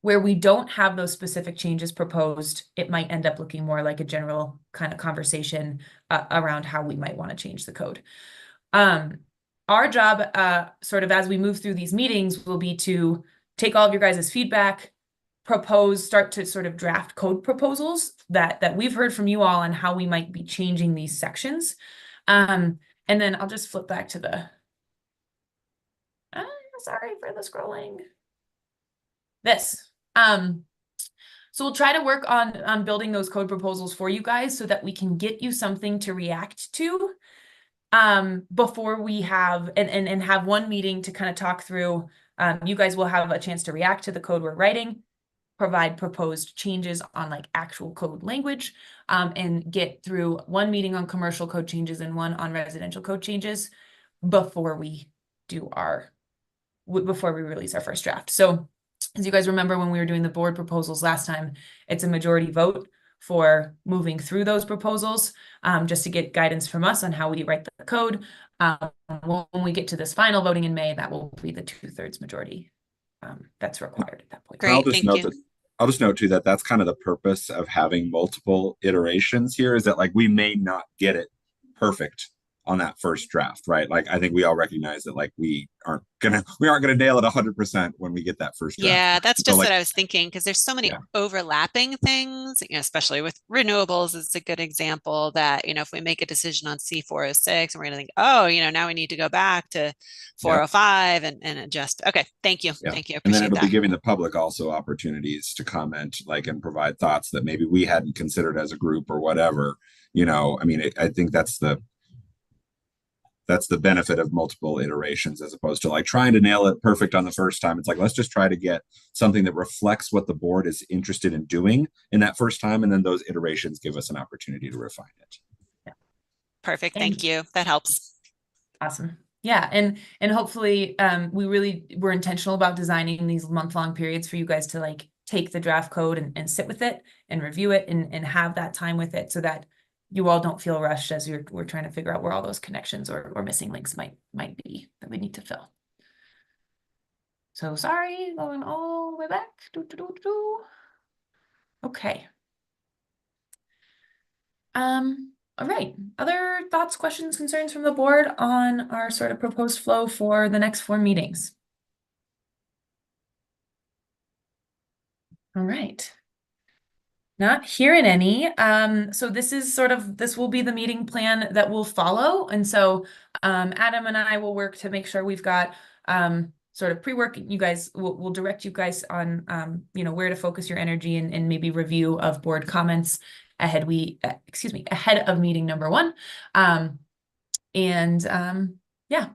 Where we don't have those specific changes proposed, it might end up looking more like a general kind of conversation around how we might want to change the code. Our job, sort of as we move through these meetings, will be to take all of your guys' feedback, start to sort of draft code proposals that we've heard from you all on how we might be changing these sections. And then I'll just flip back to the, sorry for the scrolling. This. So we'll try to work on building those code proposals for you guys so that we can get you something to react to before we have and have one meeting to kind of talk through. You guys will have a chance to react to the code we're writing, provide proposed changes on like actual code language, and get through one meeting on commercial code changes and one on residential code changes before we release our first draft. So as you guys remember, when we were doing the board proposals last time, it's a majority vote for moving through those proposals, just to get guidance from us on how we write the code. When we get to this final voting in May, that will be the 2/3 majority that's required at that point. Great, thank you. I'll just note too that that's kind of the purpose of having multiple iterations here, is that like we may not get it perfect on that first draft, right? Like I think we all recognize that like we aren't gonna nail it 100% when we get that first draft. Yeah, that's just like, what I was thinking, because there's so many overlapping things, especially with renewables is a good example that, if we make a decision on C406 and we're gonna think, oh, now we need to go back to 405 and adjust. Okay, thank you. Thank you. And then Appreciate it'll that. be giving the public also opportunities to comment, like, and provide thoughts that maybe we hadn't considered as a group or whatever. I mean, I think that's the benefit of multiple iterations, as opposed to like trying to nail it perfect on the first time. It's like, let's just try to get something that reflects what the board is interested in doing in that first time. And then those iterations give us an opportunity to refine it. Yeah. Perfect. Thank you. That helps. Awesome. Yeah. And hopefully we're intentional about designing these month-long periods for you guys to like take the draft code and sit with it and review it and have that time with it, so that you all don't feel rushed as we're trying to figure out where all those connections or missing links might be that we need to fill. So sorry, going all the way back. Okay. All right. Other thoughts, questions, concerns from the board on our sort of proposed flow for the next 4 meetings? All right. Not hearing any. So this will be the meeting plan that will follow. And so Adam and I will work to make sure we've got sort of pre-work. You guys will direct you guys on where to focus your energy and maybe review of board comments ahead of meeting number 1. Yeah,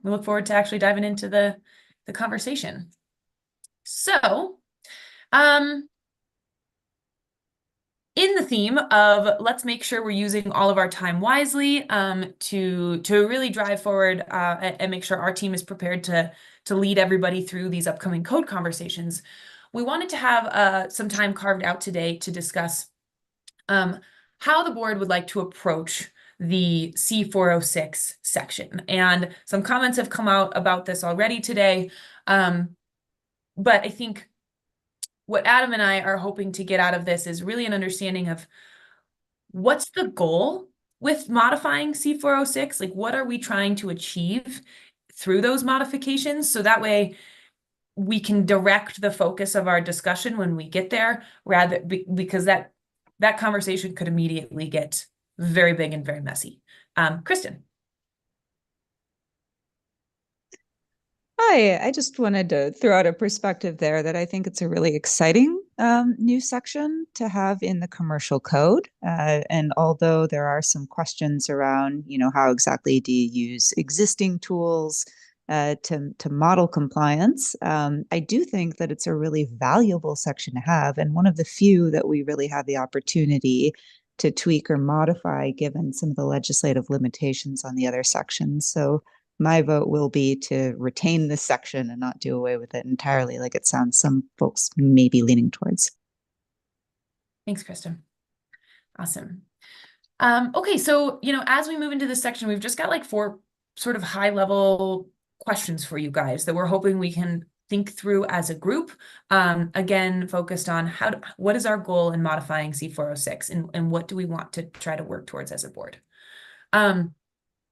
we look forward to actually diving into the conversation. So in the theme of let's make sure we're using all of our time wisely to really drive forward and make sure our team is prepared to lead everybody through these upcoming code conversations, we wanted to have some time carved out today to discuss how the board would like to approach the C406 section. And some comments have come out about this already today, but I think what Adam and I are hoping to get out of this is really an understanding of what's the goal with modifying C406? Like, what are we trying to achieve through those modifications? So that way we can direct the focus of our discussion when we get there, because that conversation could immediately get very big and very messy. Kristen. Hi, I just wanted to throw out a perspective there that I think it's a really exciting new section to have in the commercial code. And although there are some questions around, how exactly do you use existing tools to model compliance, I do think that it's a really valuable section to have, and one of the few that we really have the opportunity to tweak or modify given some of the legislative limitations on the other sections. So my vote will be to retain this section and not do away with it entirely, like it sounds some folks may be leaning towards. Thanks, Kristen. Awesome. Okay, so, as we move into this section, we've just got like 4 sort of high level questions for you guys that we're hoping we can think through as a group. Again, focused on what is our goal in modifying C406 and what do we want to try to work towards as a board?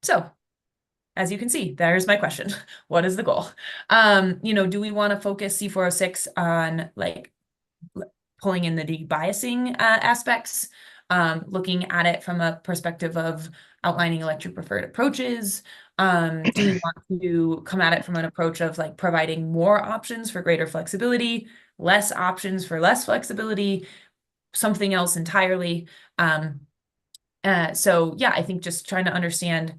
So as you can see, there's my question. What is the goal? Do we want to focus C406 on like pulling in the debiasing aspects, looking at it from a perspective of outlining electric preferred approaches? Do we want to come at it from an approach of like providing more options for greater flexibility, less options for less flexibility, something else entirely? So yeah, I think just trying to understand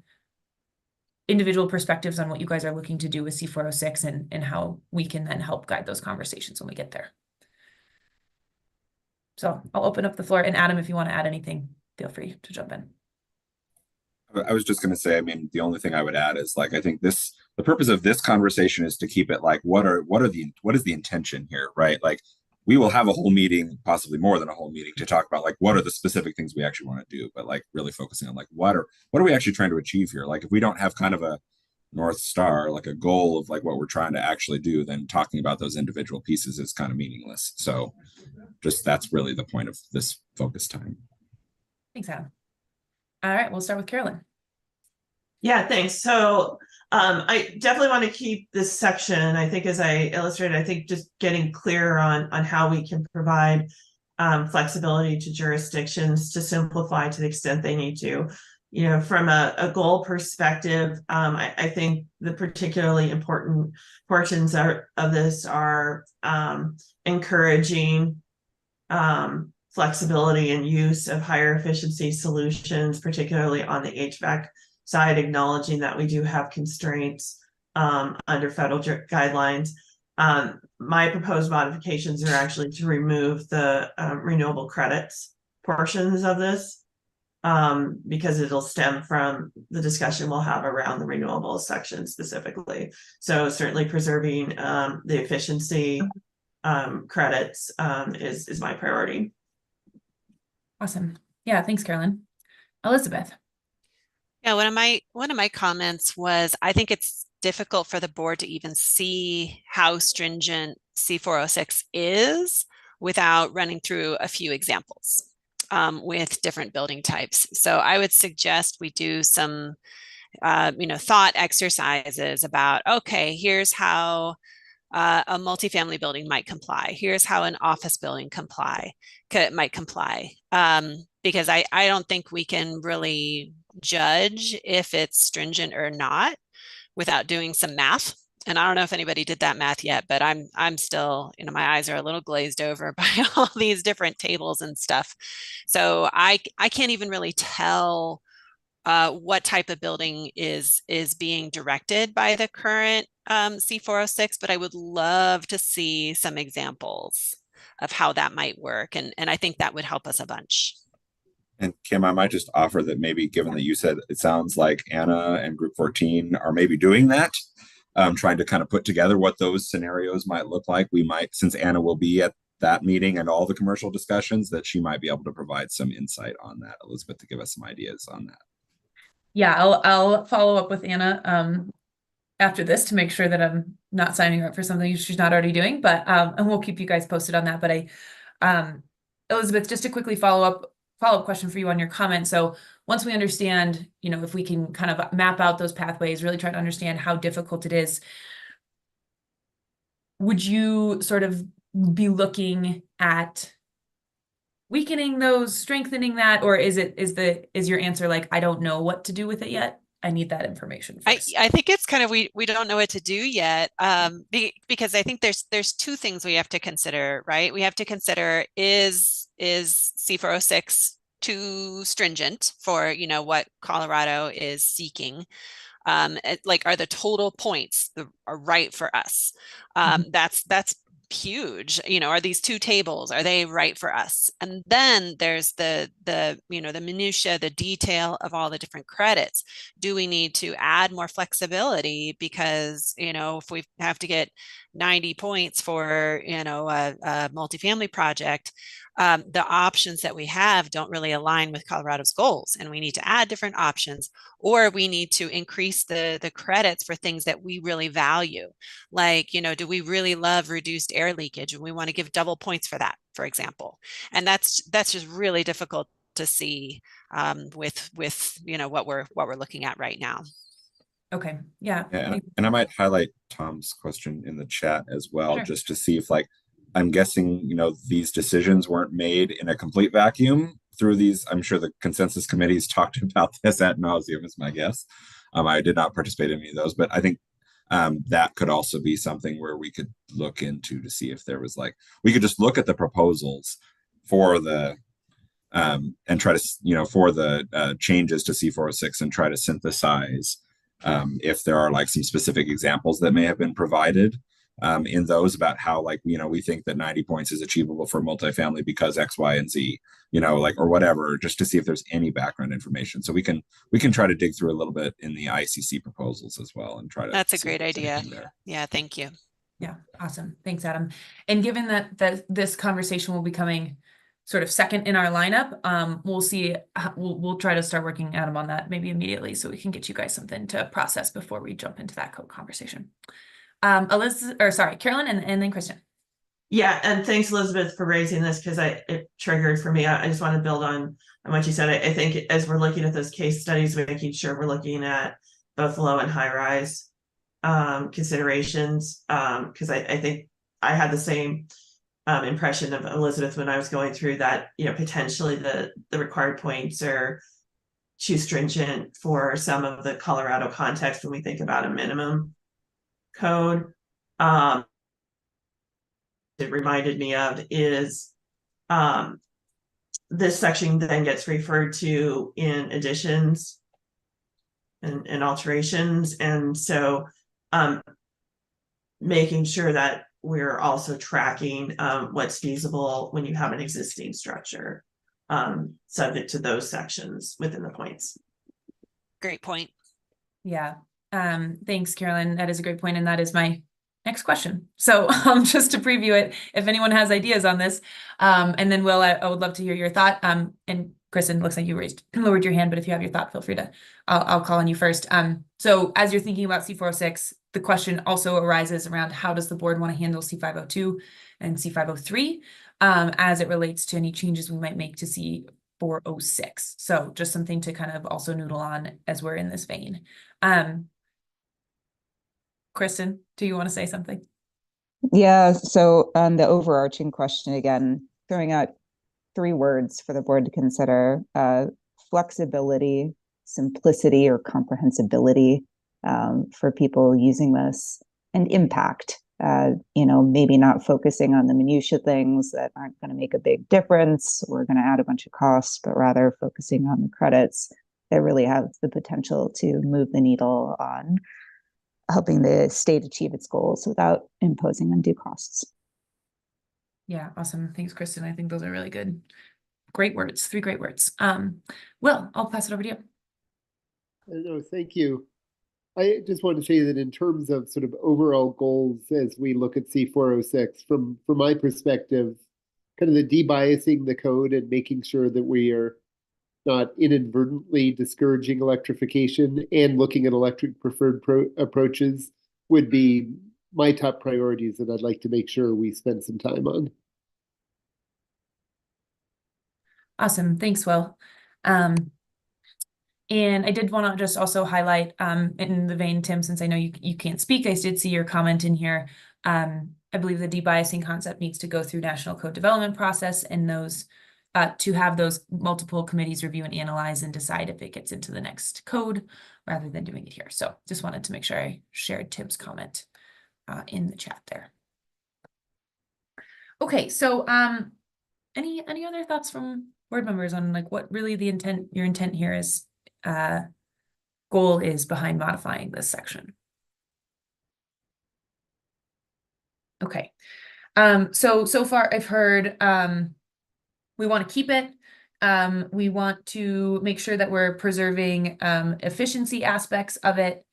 individual perspectives on what you guys are looking to do with C406 and how we can then help guide those conversations when we get there. So I'll open up the floor, and Adam, if you want to add anything, feel free to jump in. I was just going to say, I mean, the only thing I would add is like, I think the purpose of this conversation is to keep it like, what is the intention here, right? Like, we will have a whole meeting, possibly more than a whole meeting, to talk about like, what are the specific things we actually want to do, but like really focusing on like, what are we actually trying to achieve here? Like, if we don't have kind of a North Star, like a goal of like what we're trying to actually do, then talking about those individual pieces is kind of meaningless. So just, that's really the point of this focus time. Thanks, Adam. All right, we'll start with Carolyn. Yeah, thanks. So I definitely want to keep this section. I think as I illustrated, I think just getting clear on how we can provide flexibility to jurisdictions to simplify to the extent they need to. From a goal perspective, I think the particularly important portions of this are encouraging flexibility and use of higher efficiency solutions, particularly on the HVAC side, acknowledging that we do have constraints under federal guidelines. My proposed modifications are actually to remove the renewable credits portions of this, because it'll stem from the discussion we'll have around the renewables section specifically. So certainly preserving the efficiency credits is my priority. Awesome. Yeah, thanks, Carolyn. Elizabeth. Yeah, one of my comments was, I think it's difficult for the board to even see how stringent C406 is without running through a few examples with different building types. So I would suggest we do some thought exercises about, okay, here's how a multifamily building might comply. Here's how an office building might comply. Because I don't think we can really judge if it's stringent or not without doing some math. And I don't know if anybody did that math yet, but I'm still, my eyes are a little glazed over by all these different tables and stuff. So I can't even really tell what type of building is being directed by the current C406, but I would love to see some examples of how that might work. And I think that would help us a bunch. And Kim, I might just offer that maybe, given that you said it sounds like Anna and Group 14 are maybe doing that, trying to kind of put together what those scenarios might look like. We might, since Anna will be at that meeting and all the commercial discussions, that she might be able to provide some insight on that, Elizabeth, to give us some ideas on that. Yeah, I'll follow up with Anna after this to make sure that I'm not signing her up for something she's not already doing, but and we'll keep you guys posted on that. But Elizabeth, just to quickly follow up question for you on your comment. So once we understand, if we can kind of map out those pathways, really try to understand how difficult it is, would you sort of be looking at weakening those, strengthening that, or is your answer like, I don't know what to do with it yet? I need that information first. I think it's kind of, we don't know what to do yet, because I think there's two things we have to consider, right? We have to consider, is C406 too stringent for, what Colorado is seeking? Like, are the total points are right for us? That's huge. Are these two tables, are they right for us? And then there's the minutia, the detail of all the different credits. Do we need to add more flexibility? Because if we have to get 90 points for a multifamily project, the options that we have don't really align with Colorado's goals, and we need to add different options, or we need to increase the credits for things that we really value. Like, do we really love reduced air leakage, and we want to give double points for that, for example? And that's just really difficult to see with what we're looking at right now. Okay. Yeah. And I might highlight Tom's question in the chat as well, Sure. just to see if, like, I'm guessing, these decisions weren't made in a complete vacuum through these. I'm sure the consensus committees talked about this ad nauseum, is my guess. I did not participate in any of those, but I think that could also be something where we could look into to see if there was, like, we could just look at the proposals for the and try to, for the changes to C406 and try to synthesize if there are, like, some specific examples that may have been provided in those about how, like, we think that 90 points is achievable for multifamily because X, Y, and Z, or whatever, just to see if there's any background information. So we can try to dig through a little bit in the ICC proposals as well and try to. That's a great idea. Yeah, thank you. Yeah, awesome. Thanks, Adam. And given that this conversation will be coming sort of second in our lineup, we'll see. We'll try to start working, Adam, on that maybe immediately, so we can get you guys something to process before we jump into that code conversation. Carolyn, and then Kristen. Yeah, and thanks, Elizabeth, for raising this, because it triggered for me. I just want to build on what you said. I think as we're looking at those case studies, making sure we're looking at both low and high rise considerations, because I think I had the same impression of Elizabeth when I was going through that. Potentially the required points are too stringent for some of the Colorado context when we think about a minimum code. It reminded me of is this section then gets referred to in additions and alterations, and so making sure that we're also tracking what's feasible when you have an existing structure subject to those sections within the points. Great point. Yeah. Thanks, Carolyn. That is a great point, and that is my next question. So just to preview it, if anyone has ideas on this, and then Will, I would love to hear your thought. And Kristen, looks like you lowered your hand, but if you have your thought, feel free to, I'll call on you first. So as you're thinking about C406, the question also arises around how does the board want to handle C502 and C503 as it relates to any changes we might make to C406. So just something to kind of also noodle on as we're in this vein. Kristen, do you want to say something? Yeah, so on the overarching question again, throwing out 3 words for the board to consider: flexibility, simplicity, or comprehensibility for people using this, and impact. Maybe not focusing on the minutia things that aren't going to make a big difference or going to add a bunch of costs, but rather focusing on the credits that really have the potential to move the needle on helping the state achieve its goals without imposing undue costs. Yeah, awesome. Thanks, Kristen. I think those are really good. Great words, 3 great words. Will, I'll pass it over to you. No, thank you. I just want to say that in terms of sort of overall goals as we look at C406, from my perspective, kind of the debiasing the code and making sure that we are not inadvertently discouraging electrification and looking at electric preferred approaches would be my top priorities that I'd like to make sure we spend some time on. Awesome. Thanks, Will. And I did want to just also highlight in the vein, Tim, since I know you can't speak, I did see your comment in here. I believe the debiasing concept needs to go through national code development process, and those to have those multiple committees review and analyze and decide if it gets into the next code rather than doing it here. So just wanted to make sure I shared Tim's comment in the chat there. Okay, so any other thoughts from board members on like what really the your intent here is, goal is behind modifying this section? Okay, so far I've heard we want to keep it. We want to make sure that we're preserving efficiency aspects of it.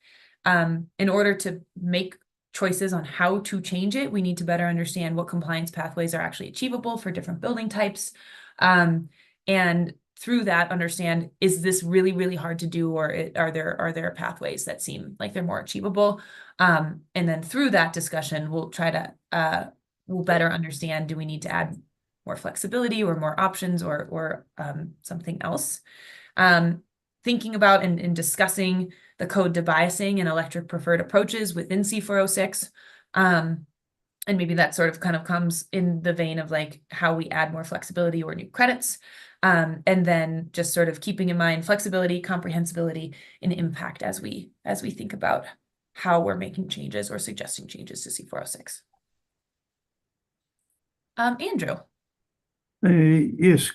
In order to make choices on how to change it, we need to better understand what compliance pathways are actually achievable for different building types. And through that, understand, is this really, really hard to do, or are there pathways that seem like they're more achievable? And then through that discussion, we'll try to we'll better understand, do we need to add more flexibility or more options or something else? Thinking about and discussing the code debiasing and electric preferred approaches within C406. And maybe that sort of kind of comes in the vein of like how we add more flexibility or new credits. And then just sort of keeping in mind flexibility, comprehensibility, and impact as we think about how we're making changes or suggesting changes to C406. Andrew. Yes,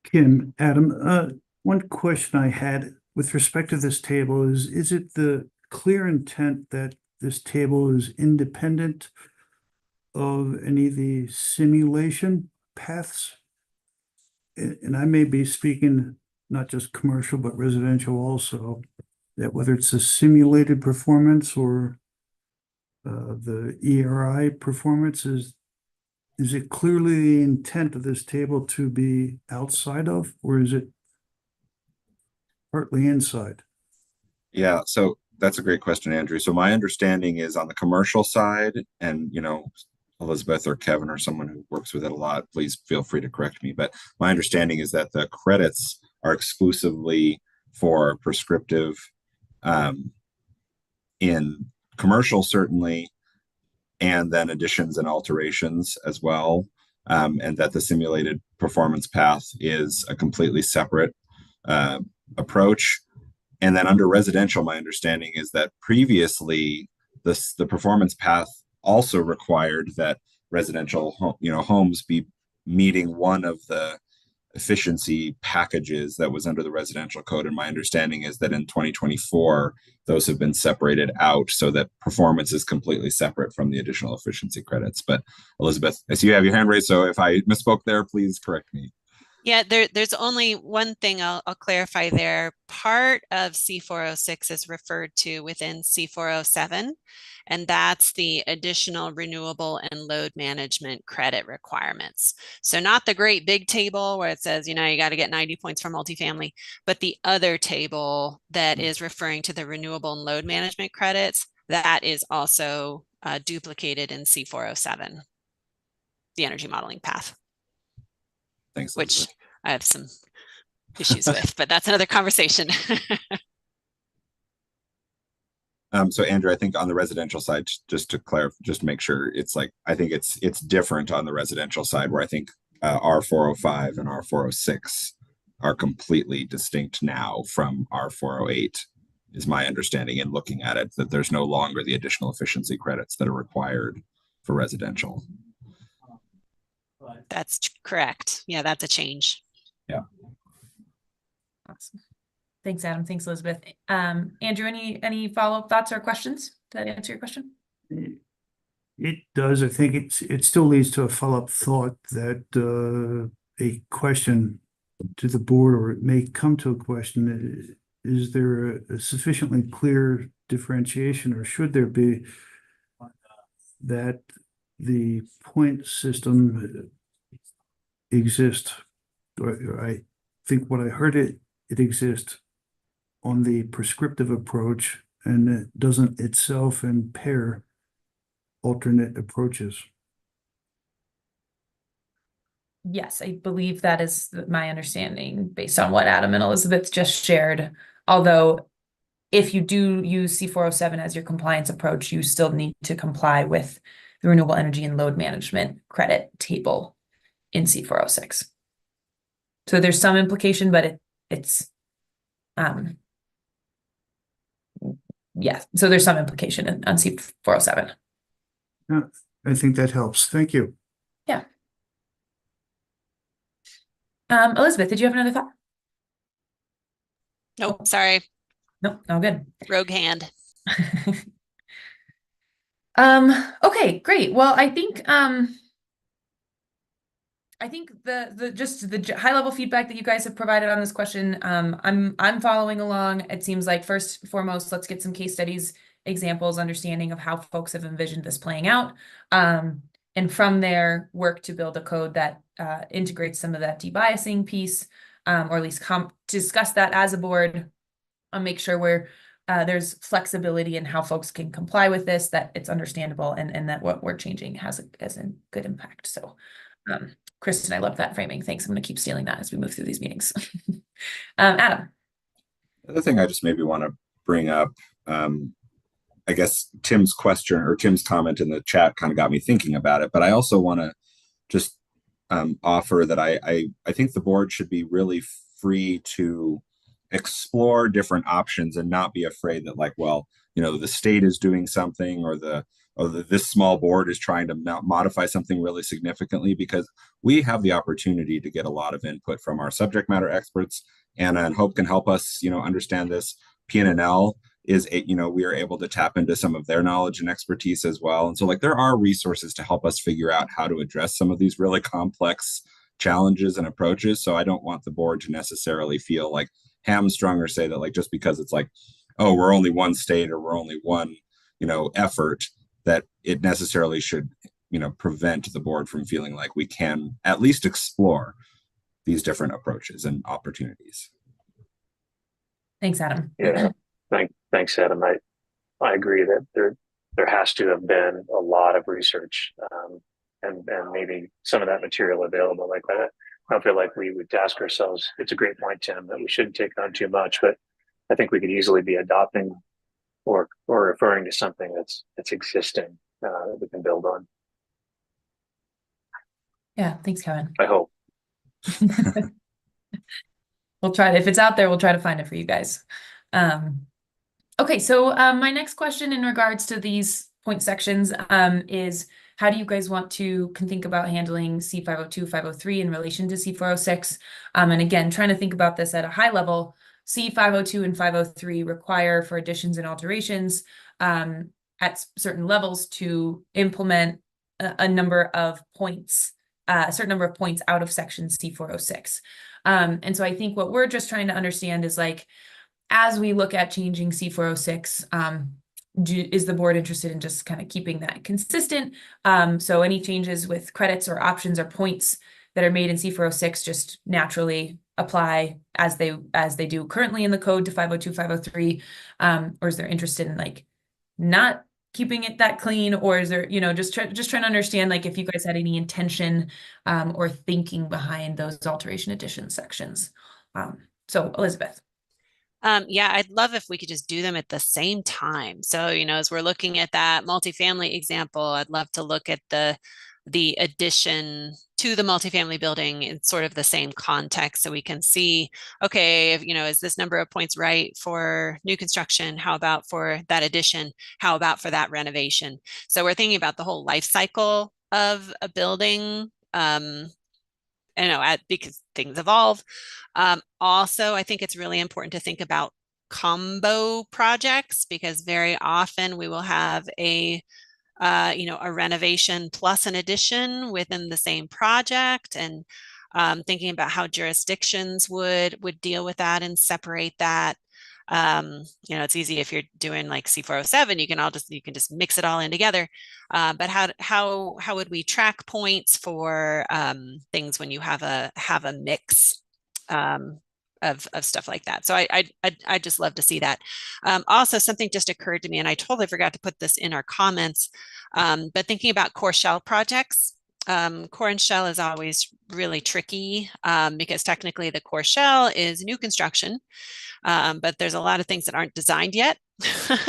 Kim, Adam. One question I had with respect to this table is it the clear intent that this table is independent of any of the simulation paths? And I may be speaking not just commercial, but residential also, that whether it's a simulated performance or the ERI performance, is it clearly the intent of this table to be outside of, or is it partly inside? Yeah, so that's a great question, Andrew. So my understanding is on the commercial side, and Elizabeth or Kevin or someone who works with it a lot, please feel free to correct me. But my understanding is that the credits are exclusively for prescriptive in commercial, certainly, and then additions and alterations as well. And that the simulated performance path is a completely separate approach. And then under residential, my understanding is that previously the performance path also required that residential homes be meeting one of the efficiency packages that was under the residential code. And my understanding is that in 2024, those have been separated out so that performance is completely separate from the additional efficiency credits. But Elizabeth, I see you have your hand raised, so if I misspoke there, please correct me. Yeah, there's only one thing I'll clarify there. Part of C406 is referred to within C407, and that's the additional renewable and load management credit requirements. So not the great big table where it says, you know, you got to get 90 points for multifamily, but the other table that is referring to the renewable and load management credits, that is also duplicated in C407, the energy modeling path. Thanks, Which Elizabeth. I have some issues with, but that's another conversation. So Andrew, I think on the residential side, just to clarify, just make sure it's like, I think it's different on the residential side where I think R405 and R406 are completely distinct now from R408 is my understanding in looking at it, that there's no longer the additional efficiency credits that are required for residential. That's correct. Yeah, that's a change. Yeah. Awesome. Thanks, Adam. Thanks, Elizabeth. Andrew, any follow-up thoughts or questions? Did that answer your question? It does. I think it still leads to a follow-up thought that a question to the board, or it may come to a question, is there a sufficiently clear differentiation, or should there be, that the point system exists, or I think what I heard it exists on the prescriptive approach, and it doesn't itself impair alternate approaches. Yes, I believe that is my understanding based on what Adam and Elizabeth just shared. Although if you do use C407 as your compliance approach, you still need to comply with the renewable energy and load management credit table in C406. So there's some implication, but it's yeah, so there's some implication on C407. Yeah, I think that helps. Thank you. Yeah. Elizabeth, did you have another thought? Nope, sorry. Nope, no good. Rogue hand. Okay, great. Well, I think the just the high level feedback that you guys have provided on this question, I'm following along. It seems like first and foremost, let's get some case studies, examples, understanding of how folks have envisioned this playing out. And from there, work to build a code that integrates some of that debiasing piece, or at least discuss that as a board, and make sure we're there's flexibility in how folks can comply with this, that it's understandable, and that what we're changing has a good impact. So Kristen, I love that framing. Thanks. I'm going to keep stealing that as we move through these meetings. Adam. The other thing I just maybe want to bring up, I guess Tim's question or Tim's comment in the chat kind of got me thinking about it, but I also want to just offer that I think the board should be really free to explore different options and not be afraid that, like, well, you know, the state is doing something, or this small board is trying to modify something really significantly, because we have the opportunity to get a lot of input from our subject matter experts. Anna and Hope can help us, you know, understand this. PNNL is, you know, we are able to tap into some of their knowledge and expertise as well. And so, like, there are resources to help us figure out how to address some of these really complex challenges and approaches. So I don't want the board to necessarily feel like hamstrung, or say that, like, just because it's like, oh, we're only one state, or we're only one, you know, effort, that it necessarily should, you know, prevent the board from feeling like we can at least explore these different approaches and opportunities. Thanks, Adam. Yeah, thanks, Adam. I agree that there has to have been a lot of research, and maybe some of that material available like that. I don't feel like we would task ourselves. It's a great point, Tim, that we shouldn't take on too much, but I think we could easily be adopting or referring to something that's existing that we can build on. Yeah, thanks, Kevin. I hope. We'll try to, if it's out there, we'll try to find it for you guys. Okay, so my next question in regards to these point sections is, how do you guys want to think about handling C502, 503 in relation to C406? And again, trying to think about this at a high level. C502 and 503 require for additions and alterations at certain levels to implement a number of points a certain number of points out of section C406. And so I think what we're just trying to understand is like, as we look at changing C406, is the board interested in just kind of keeping that consistent? So any changes with credits or options or points that are made in C406 just naturally apply as they do currently in the code to 502, 503, or is there interested in like not keeping it that clean, or is there, just trying to understand like if you guys had any intention or thinking behind those alteration addition sections. So Elizabeth. Yeah, I'd love if we could just do them at the same time. So, as we're looking at that multifamily example, I'd love to look at the addition to the multifamily building in sort of the same context, so we can see, okay, if, is this number of points right for new construction? How about for that addition? How about for that renovation? So we're thinking about the whole life cycle of a building. Because things evolve. Also, I think it's really important to think about combo projects, because very often we will have a renovation plus an addition within the same project, and thinking about how jurisdictions would deal with that and separate that. It's easy if you're doing like C407, you can just mix it all in together. But how would we track points for things when you have a mix of stuff like that? So I just love to see that. Also, something just occurred to me, and I totally forgot to put this in our comments. But thinking about core shell projects. Core and shell is always really tricky because technically the core shell is new construction. But there's a lot of things that aren't designed yet.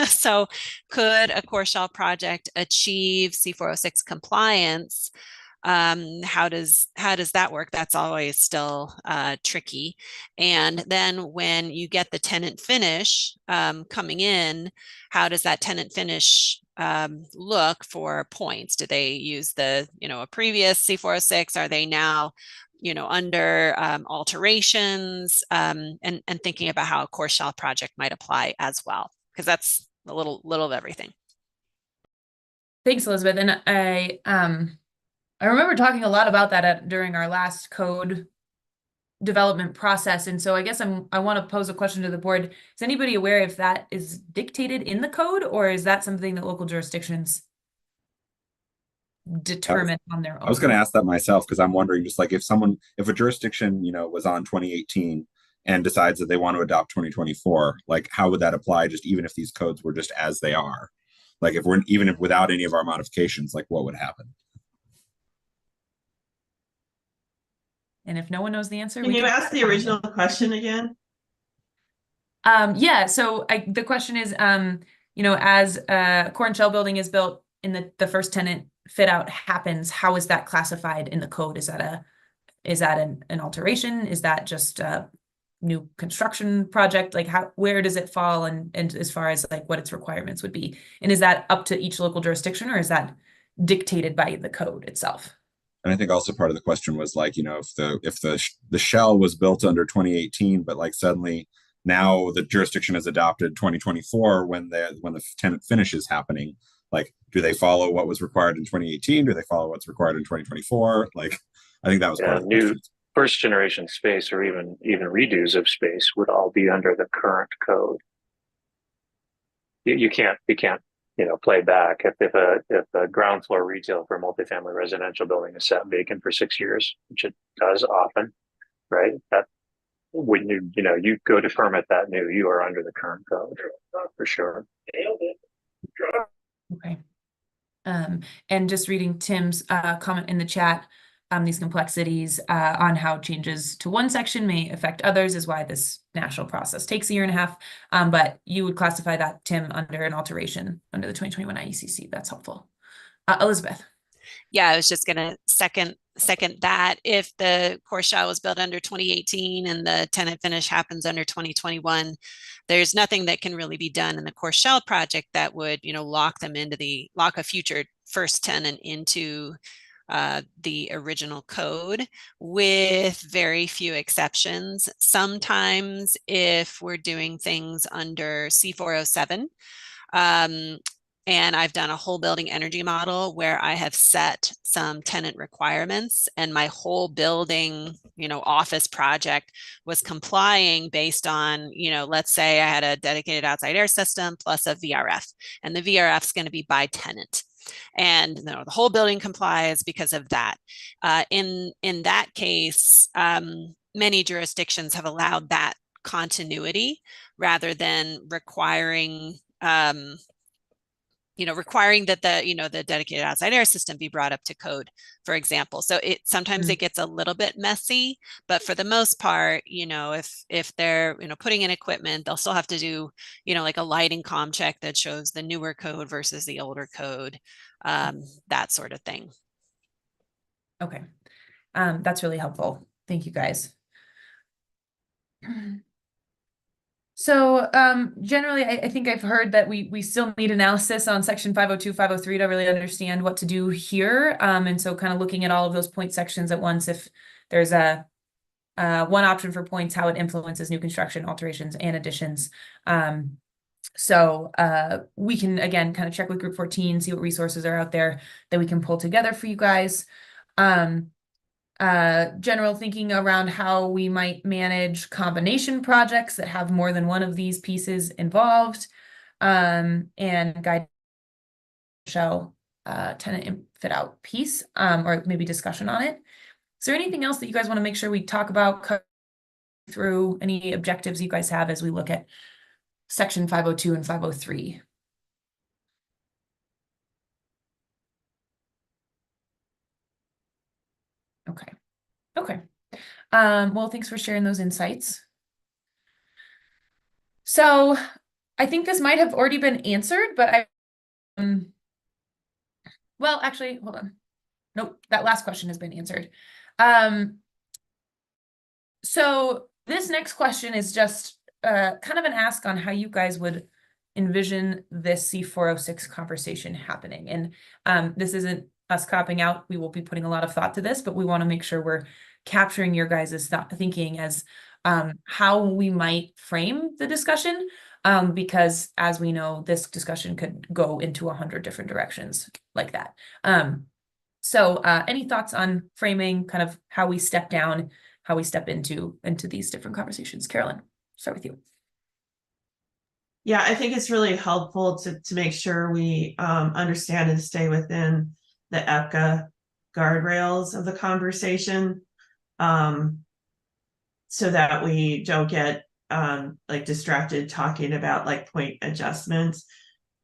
So could a core shell project achieve C406 compliance? How does that work? That's always still tricky. And then when you get the tenant finish coming in, how does that tenant finish look for points? Do they use a previous C406? Are they now under alterations, and thinking about how a core shell project might apply as well, because that's a little of everything. Thanks, Elizabeth. And I remember talking a lot about that during our last code development process. And so I guess I want to pose a question to the board. Is anybody aware if that is dictated in the code, or is that something that local jurisdictions determine on their own? I was going to ask that myself, because I'm wondering, just like if a jurisdiction, was on 2018 and decides that they want to adopt 2024, like how would that apply, just even if these codes were just as they are? Like if without any of our modifications, like what would happen? And if no one knows the answer, can you ask the original question again? Yeah, so the question is, as a core and shell building is built and the first tenant fit out happens, how is that classified in the code? Is that an alteration? Is that just a new construction project? Like where does it fall, and as far as like what its requirements would be? And is that up to each local jurisdiction, or is that dictated by the code itself? And I think also part of the question was like, if the shell was built under 2018, but like suddenly now the jurisdiction has adopted 2024 when the tenant finish is happening, like, do they follow what was required in 2018? Do they follow what's required in 2024? Like, I think that was part of the question. First generation space, or even redos of space, would all be under the current code. You can't play back if a ground floor retail for a multifamily residential building is sat vacant for 6 years, which it does often, right? That when you go to permit that new, you are under the current code for sure. Okay. And just reading Tim's comment in the chat, these complexities on how changes to one section may affect others is why this national process takes a year and a half. But you would classify that, Tim, under an alteration under the 2021 IECC. That's helpful. Elizabeth. Yeah, I was just going to second that. If the core shell was built under 2018 and the tenant finish happens under 2021, there's nothing that can really be done in the core shell project that would, lock a future first tenant into the original code, with very few exceptions. Sometimes if we're doing things under C407, And I've done a whole building energy model where I have set some tenant requirements, and my whole building, office project was complying based on, let's say I had a dedicated outside air system plus a VRF, and the VRF is going to be by tenant. And the whole building complies because of that. In that case, many jurisdictions have allowed that continuity rather than requiring requiring that the dedicated outside air system be brought up to code, for example. So sometimes it gets a little bit messy, but for the most part, if they're, putting in equipment, they'll still have to do, like a lighting comm check that shows the newer code versus the older code, that sort of thing. Okay. That's really helpful. Thank you, guys. So generally, I think I've heard that we still need analysis on section 502, 503 to really understand what to do here. And so kind of looking at all of those point sections at once, if there's a one option for points, how it influences new construction, alterations, and additions. So we can, again, kind of check with group 14, see what resources are out there that we can pull together for you guys. General thinking around how we might manage combination projects that have more than one of these pieces involved, and guide shell tenant fit out piece, or maybe discussion on it. Is there anything else that you guys want to make sure we talk about, cut through, any objectives you guys have as we look at section 502 and 503? Okay. Okay. Well, thanks for sharing those insights. So I think this might have already been answered, but well, actually, hold on. Nope, that last question has been answered. So this next question is just kind of an ask on how you guys would envision this C406 conversation happening. And this isn't us copping out. We will be putting a lot of thought to this, but we want to make sure we're capturing your guys' thinking as how we might frame the discussion, because as we know, this discussion could go into 100 different directions like that. So any thoughts on framing kind of how we step down, how we step into these different conversations? Carolyn, start with you. Yeah, I think it's really helpful to make sure we understand and stay within the EPCA guardrails of the conversation, so that we don't get like distracted talking about like point adjustments,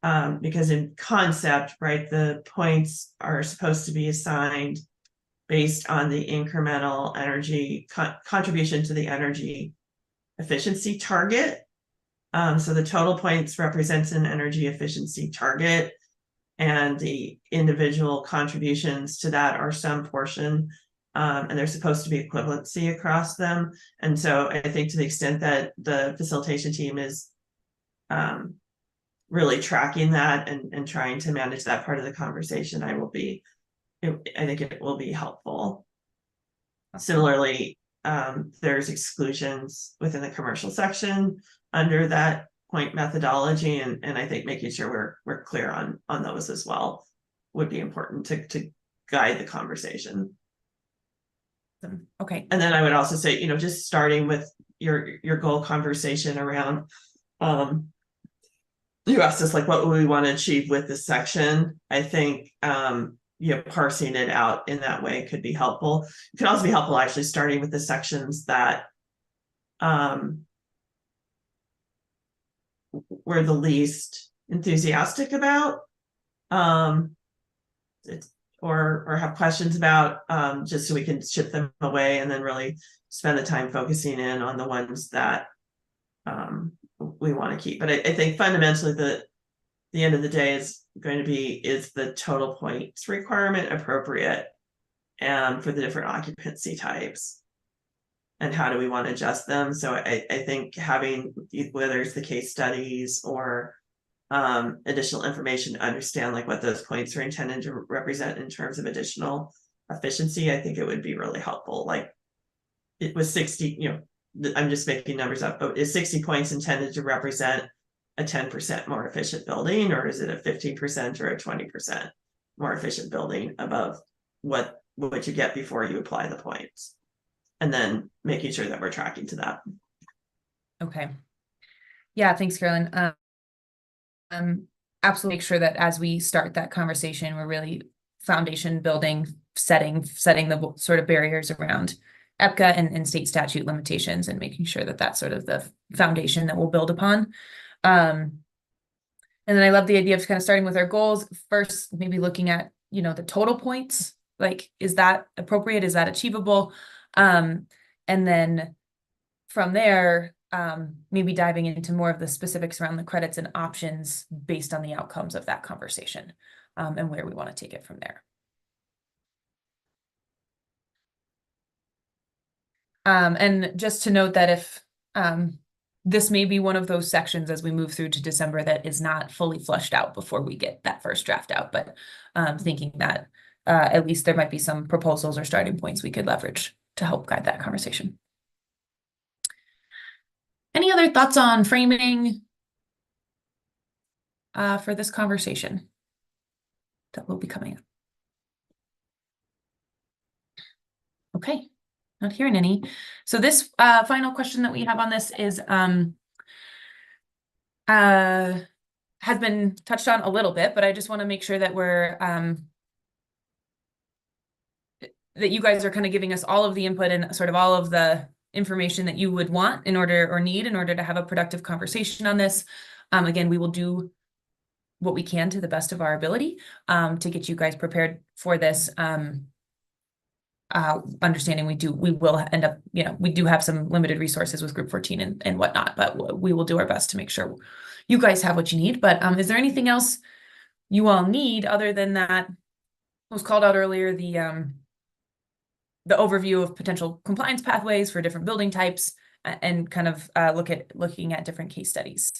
because in concept, right, the points are supposed to be assigned based on the incremental energy contribution to the energy efficiency target. So the total points represents an energy efficiency target, and the individual contributions to that are some portion, and they're supposed to be equivalency across them. And so I think to the extent that the facilitation team is really tracking that and trying to manage that part of the conversation, I think it will be helpful. Similarly, there's exclusions within the commercial section under that point methodology, and I think making sure we're clear on those as well would be important to guide the conversation. Okay. And then I would also say, just starting with your goal conversation around, you asked us like what would we want to achieve with this section. I think parsing it out in that way could be helpful. It could also be helpful actually starting with the sections that we're the least enthusiastic about, or have questions about, just so we can ship them away and then really spend the time focusing in on the ones that we want to keep. But I think fundamentally the end of the day is going to be, is the total points requirement appropriate for the different occupancy types, and how do we want to adjust them? So I think having, whether it's the case studies or additional information to understand like what those points are intended to represent in terms of additional efficiency, I think it would be really helpful. Like it was 60, I'm just making numbers up, but is 60 points intended to represent a 10% more efficient building, or is it a 15% or a 20% more efficient building above what you get before you apply the points? And then making sure that we're tracking to that. Okay. Yeah, thanks, Carolyn. Absolutely make sure that as we start that conversation, we're really foundation building, setting the sort of barriers around EPCA and state statute limitations, and making sure that that's sort of the foundation that we'll build upon. And then I love the idea of kind of starting with our goals first, maybe looking at, you know, the total points, like, is that appropriate? Is that achievable? And then from there, maybe diving into more of the specifics around the credits and options based on the outcomes of that conversation, and where we want to take it from there. And just to note that if this may be one of those sections as we move through to December that is not fully flushed out before we get that first draft out, but thinking that at least there might be some proposals or starting points we could leverage to help guide that conversation. Any other thoughts on framing for this conversation that will be coming up? Okay, not hearing any. So this final question that we have on this is has been touched on a little bit, but I just want to make sure that we're that you guys are kind of giving us all of the input and sort of all of the information that you would want in order or need in order to have a productive conversation on this. Again, we will do what we can to the best of our ability to get you guys prepared for this. Understanding we will end up, you know, we do have some limited resources with Group 14 and whatnot, but we will do our best to make sure you guys have what you need. But is there anything else you all need other than that was called out earlier, the overview of potential compliance pathways for different building types, and kind of looking at different case studies?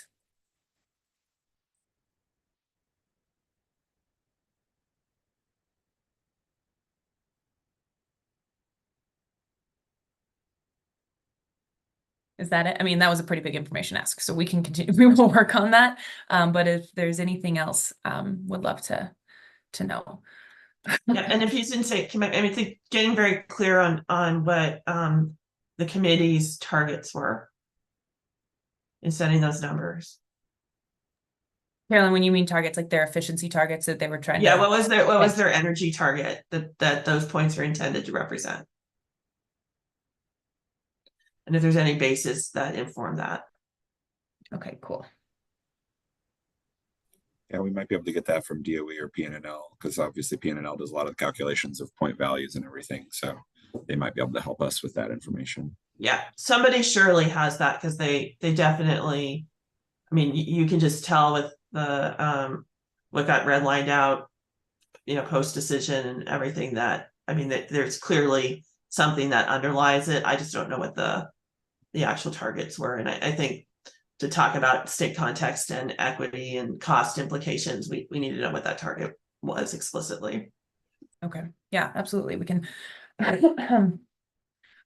Is that it? I mean, that was a pretty big information ask, so we can continue. We will work on that. But if there's anything else, would love to know. Yeah, and if you didn't say, I mean, I think getting very clear on what the committee's targets were and setting those numbers. Carolyn, when you mean targets, like their efficiency targets that they were trying to. Yeah, what was their energy target that those points are intended to represent? And if there's any basis that inform that. Okay, cool. Yeah, we might be able to get that from DOE or PNNL, because obviously PNNL does a lot of calculations of point values and everything. So they might be able to help us with that information. Yeah, somebody surely has that, because they definitely, I mean, you can just tell with the what got redlined out, you know, post decision and everything, that, I mean, that there's clearly something that underlies it. I just don't know what the actual targets were. And I think to talk about state context and equity and cost implications, we need to know what that target was explicitly. Okay, yeah, absolutely. We can kind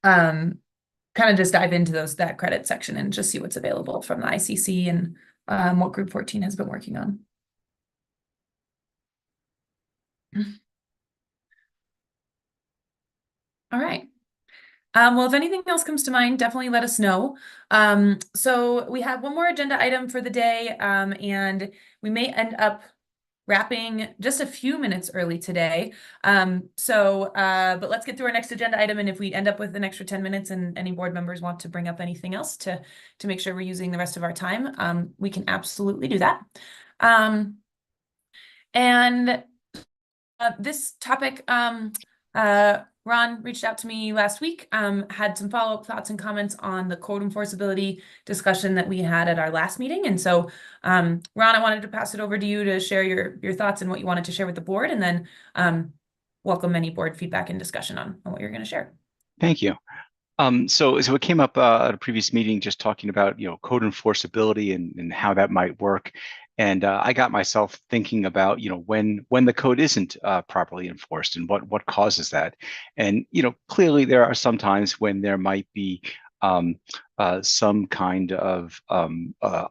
of just dive into that credit section and just see what's available from the ICC and what Group 14 has been working on. All right. Well, if anything else comes to mind, definitely let us know. So we have one more agenda item for the day, and we may end up wrapping just a few minutes early today. But let's get through our next agenda item, and if we end up with an extra 10 minutes and any board members want to bring up anything else to make sure we're using the rest of our time, we can absolutely do that. And this topic, Ron reached out to me last week, had some follow-up thoughts and comments on the code enforceability discussion that we had at our last meeting. And so, Ron, I wanted to pass it over to you to share your thoughts and what you wanted to share with the board, and then welcome any board feedback and discussion on what you're going to share. Thank you. So it came up at a previous meeting, just talking about, you know, code enforceability and how that might work. And I got myself thinking about, you know, when the code isn't properly enforced and what causes that. And, you know, clearly there are some times when there might be some kind of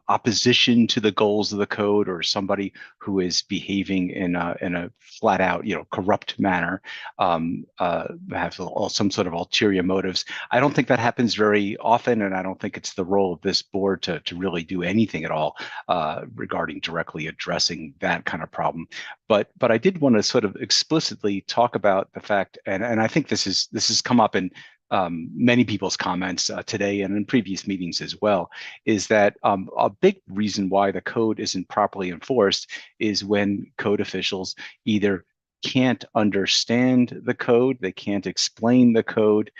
opposition to the goals of the code, or somebody who is behaving in a flat out, corrupt manner, have some sort of ulterior motives. I don't think that happens very often, and I don't think it's the role of this board to really do anything at all regarding directly addressing that kind of problem. But I did want to sort of explicitly talk about the fact, and I think this has come up in many people's comments today and in previous meetings as well, is that a big reason why the code isn't properly enforced is when code officials either can't understand the code, they can't explain the code,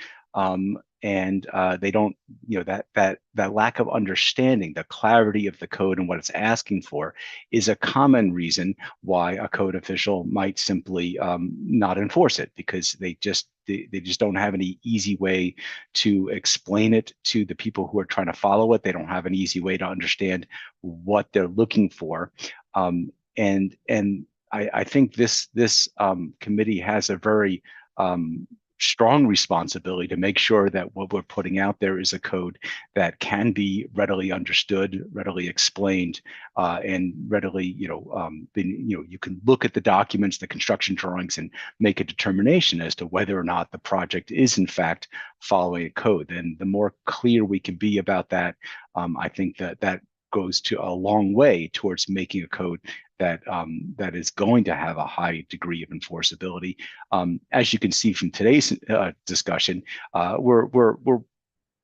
and they don't, that lack of understanding, the clarity of the code and what it's asking for, is a common reason why a code official might simply not enforce it, because they just don't have any easy way to explain it to the people who are trying to follow it. They don't have an easy way to understand what they're looking for, and I think this committee has a very strong responsibility to make sure that what we're putting out there is a code that can be readily understood, readily explained, and readily, you can look at the documents, the construction drawings, and make a determination as to whether or not the project is in fact following a code. And the more clear we can be about that, I think that goes to a long way towards making a code that is going to have a high degree of enforceability. As you can see from today's discussion, it's going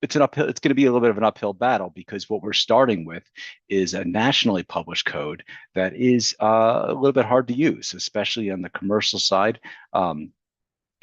to be a little bit of an uphill battle, because what we're starting with is a nationally published code that is a little bit hard to use, especially on the commercial side.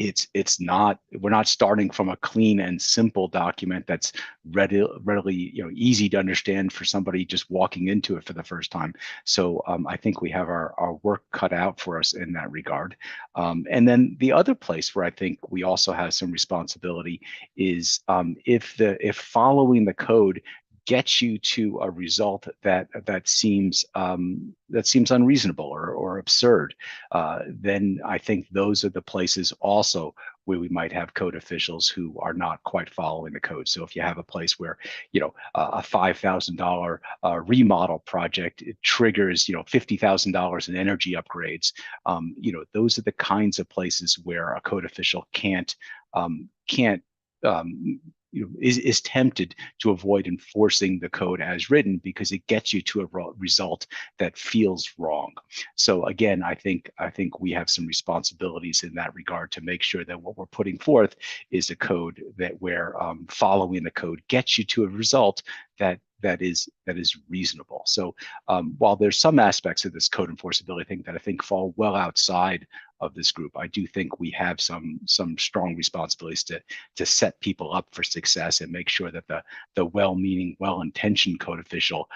We're not starting from a clean and simple document that's readily easy to understand for somebody just walking into it for the first time. So I think we have our work cut out for us in that regard. And then the other place where I think we also have some responsibility is if following the code gets you to a result that seems unreasonable or absurd, then I think those are the places also where we might have code officials who are not quite following the code. So if you have a place where a $5,000 remodel project, it triggers $50,000 in energy upgrades, those are the kinds of places where a code official is tempted to avoid enforcing the code as written, because it gets you to a result that feels wrong. So again, I think we have some responsibilities in that regard to make sure that what we're putting forth is a code that where following the code gets you to a result that is reasonable. So while there's some aspects of this code enforceability thing that I think fall well outside of this group, I do think we have some strong responsibilities to set people up for success and make sure that the well-meaning, well-intentioned code official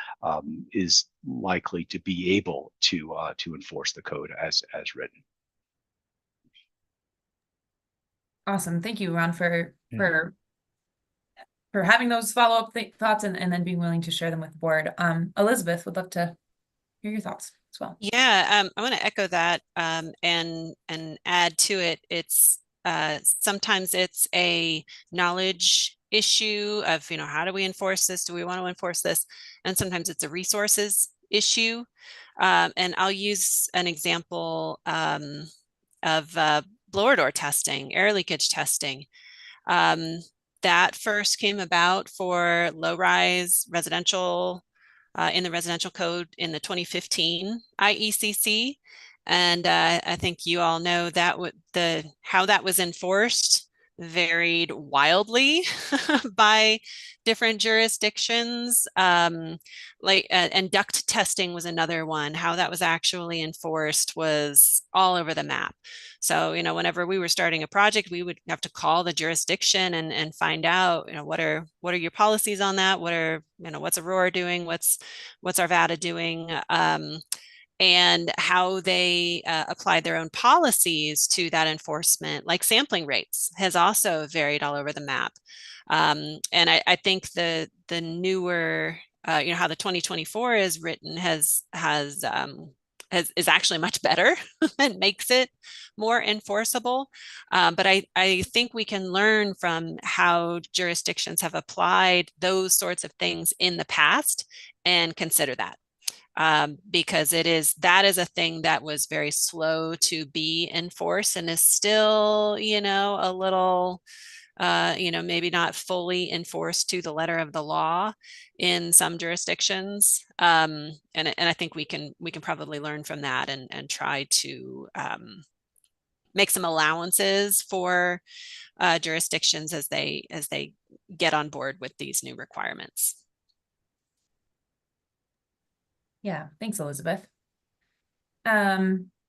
is likely to be able to enforce the code as written. Awesome. Thank you, Ron, for having those follow-up thoughts and then being willing to share them with the board. Elizabeth, would love to hear your thoughts as well. Yeah, I want to echo that and add to it. It's sometimes it's a knowledge issue of, how do we enforce this? Do we want to enforce this? And sometimes it's a resources issue. And I'll use an example of blower door testing, air leakage testing. That first came about for low-rise residential in the residential code in the 2015 IECC. And I think you all know that how that was enforced varied wildly by different jurisdictions. And duct testing was another one. How that was actually enforced was all over the map. So, whenever we were starting a project, we would have to call the jurisdiction and find out, what are your policies on that? What's Aurora doing? What's Arvada doing? And how they applied their own policies to that enforcement, like sampling rates, has also varied all over the map. And I think the newer, how the 2024 is written has is actually much better and makes it more enforceable. But I think we can learn from how jurisdictions have applied those sorts of things in the past and consider that. Because that is a thing that was very slow to be enforced and is still, a little, maybe not fully enforced to the letter of the law in some jurisdictions. And I think we can probably learn from that and try to make some allowances for jurisdictions as they get on board with these new requirements. Yeah, thanks, Elizabeth.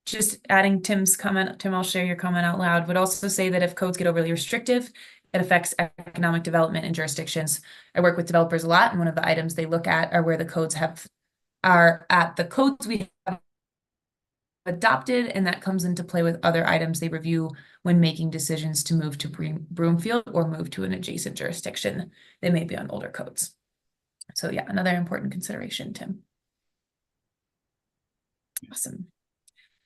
Just adding Tim's comment, Tim, I'll share your comment out loud, would also say that if codes get overly restrictive, it affects economic development in jurisdictions. I work with developers a lot, and one of the items they look at are where the codes are at the codes we have adopted, and that comes into play with other items they review when making decisions to move to Broomfield or move to an adjacent jurisdiction. They may be on older codes. So yeah, another important consideration, Tim. Awesome.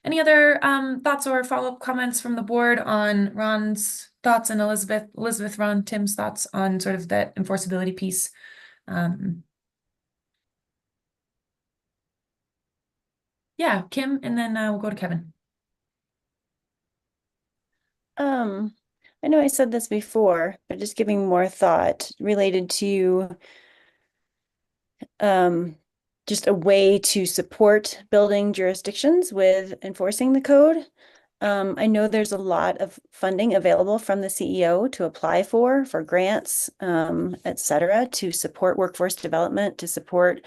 Any other thoughts or follow-up comments from the board on Ron's thoughts and Elizabeth, Ron, Tim's thoughts on sort of that enforceability piece? Yeah, Kim, and then we'll go to Kevin. I know I said this before, but just giving more thought related to just a way to support building jurisdictions with enforcing the code. I know there's a lot of funding available from the CEO to apply for grants, et cetera, to support workforce development, to support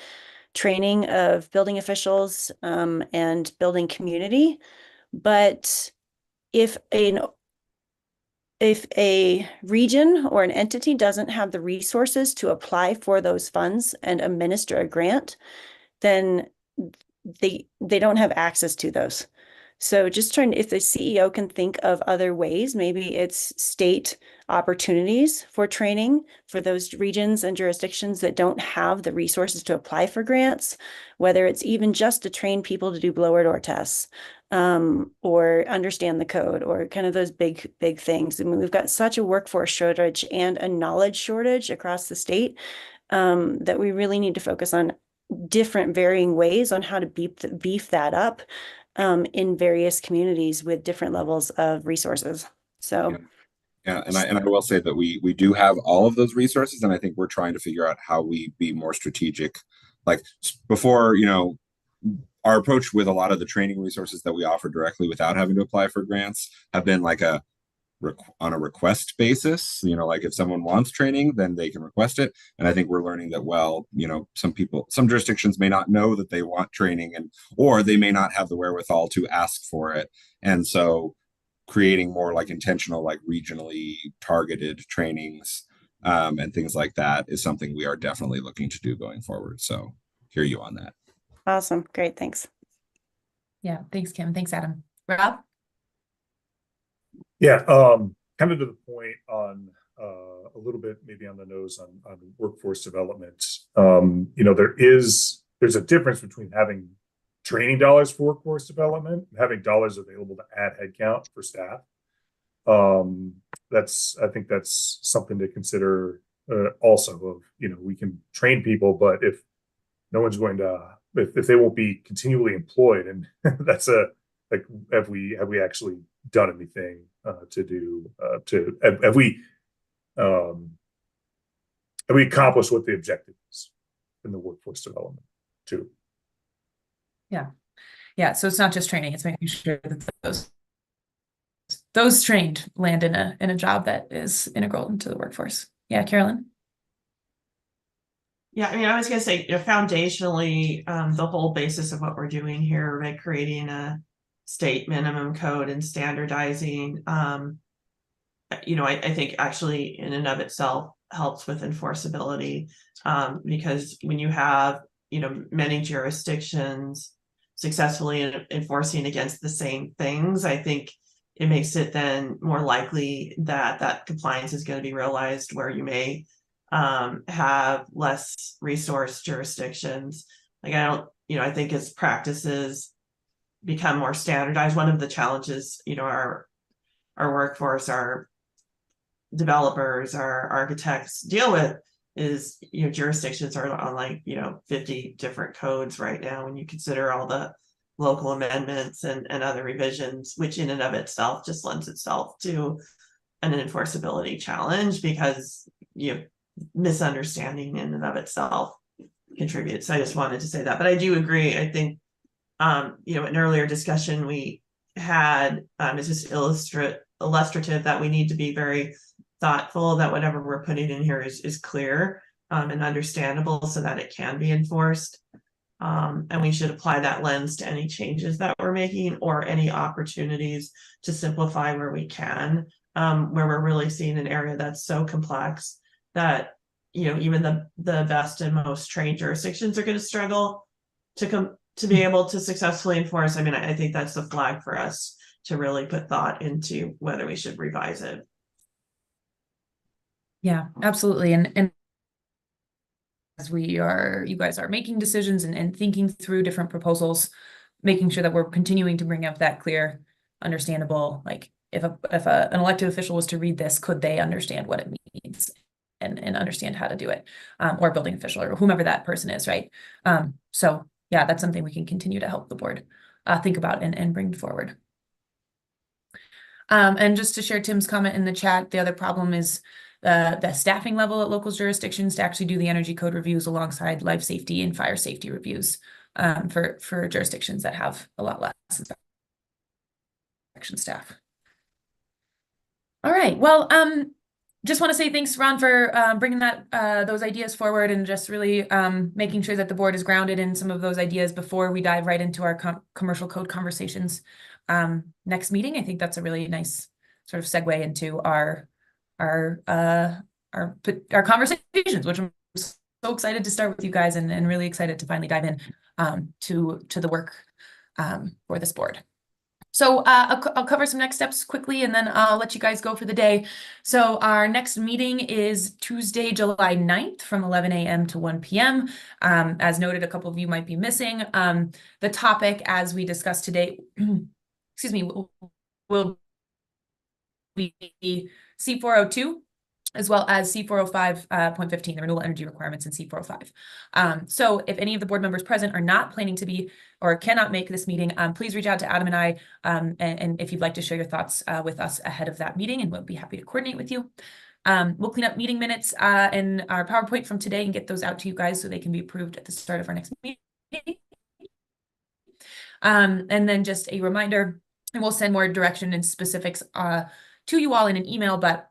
training of building officials, and building community. But if a region or an entity doesn't have the resources to apply for those funds and administer a grant, then they don't have access to those. So just if the CEO can think of other ways, maybe it's state opportunities for training for those regions and jurisdictions that don't have the resources to apply for grants, whether it's even just to train people to do blower door tests, or understand the code, or kind of those big things. I mean, we've got such a workforce shortage and a knowledge shortage across the state, that we really need to focus on different varying ways on how to beef that up in various communities with different levels of resources. So yeah, and I will say that we do have all of those resources, and I think we're trying to figure out how we be more strategic. Like before, our approach with a lot of the training resources that we offer directly without having to apply for grants have been like on a request basis. Like if someone wants training, then they can request it. And I think we're learning that, some jurisdictions may not know that they want training, or they may not have the wherewithal to ask for it. And so creating more like intentional, like regionally targeted trainings, and things like that is something we are definitely looking to do going forward. So hear you on that. Awesome. Great. Thanks. Yeah. Thanks, Kim. Thanks, Adam. Rob? Yeah. Kind of to the point on a little bit maybe on the nose on workforce development. There's a difference between having training dollars for workforce development and having dollars available to add headcount for staff. I think that's something to consider also of, we can train people, but if no one's going to, if they won't be continually employed, and that's have we actually done anything have we accomplished what the objective is in the workforce development too? Yeah. So it's not just training; it's making sure that those trained land in a job that is integral into the workforce. Yeah, Carolyn. Yeah, I was going to say, foundationally, the whole basis of what we're doing here, right, creating a state minimum code and standardizing, I think actually in and of itself helps with enforceability, because when you have, many jurisdictions successfully enforcing against the same things, I think it makes it then more likely that compliance is going to be realized where you may have less resource jurisdictions. Like I think as practices become more standardized. One of the challenges, our workforce, our developers, our architects deal with is, jurisdictions are on like, 50 different codes right now when you consider all the local amendments and other revisions, which in and of itself just lends itself to an enforceability challenge, because misunderstanding in and of itself contributes. So I just wanted to say that, but I do agree. I think an earlier discussion we had is just illustrative that we need to be very thoughtful that whatever we're putting in here is clear and understandable so that it can be enforced. And we should apply that lens to any changes that we're making or any opportunities to simplify where we can, where we're really seeing an area that's so complex that even the best and most trained jurisdictions are going to struggle to be able to successfully enforce. I mean, I think that's the flag for us to really put thought into whether we should revise it. Yeah, absolutely. And as you guys are making decisions and thinking through different proposals, making sure that we're continuing to bring up that clear, understandable, like if an elected official was to read this, could they understand what it means and understand how to do it, or a building official or whomever that person is, right? So yeah, that's something we can continue to help the board think about and bring forward. And just to share Tim's comment in the chat, the other problem is the staffing level at local jurisdictions to actually do the energy code reviews alongside life safety and fire safety reviews for jurisdictions that have a lot less inspection staff. All right, well, just want to say thanks, Ron, for bringing those ideas forward and just really making sure that the board is grounded in some of those ideas before we dive right into our commercial code conversations next meeting. I think that's a really nice sort of segue into our conversations, which I'm so excited to start with you guys and really excited to finally dive in to the work for this board. So I'll cover some next steps quickly, and then I'll let you guys go for the day. So our next meeting is Tuesday, July 9th from 11 a.m. to 1 p.m. As noted, a couple of you might be missing. The topic, as we discussed today, excuse me, will be C402, as well as C405.15, the renewable energy requirements in C405. So if any of the board members present are not planning to be or cannot make this meeting, please reach out to Adam and I, and if you'd like to share your thoughts with us ahead of that meeting, and we'll be happy to coordinate with you. We'll clean up meeting minutes and our PowerPoint from today and get those out to you guys so they can be approved at the start of our next meeting. And then just a reminder, and we'll send more direction and specifics to you all in an email, but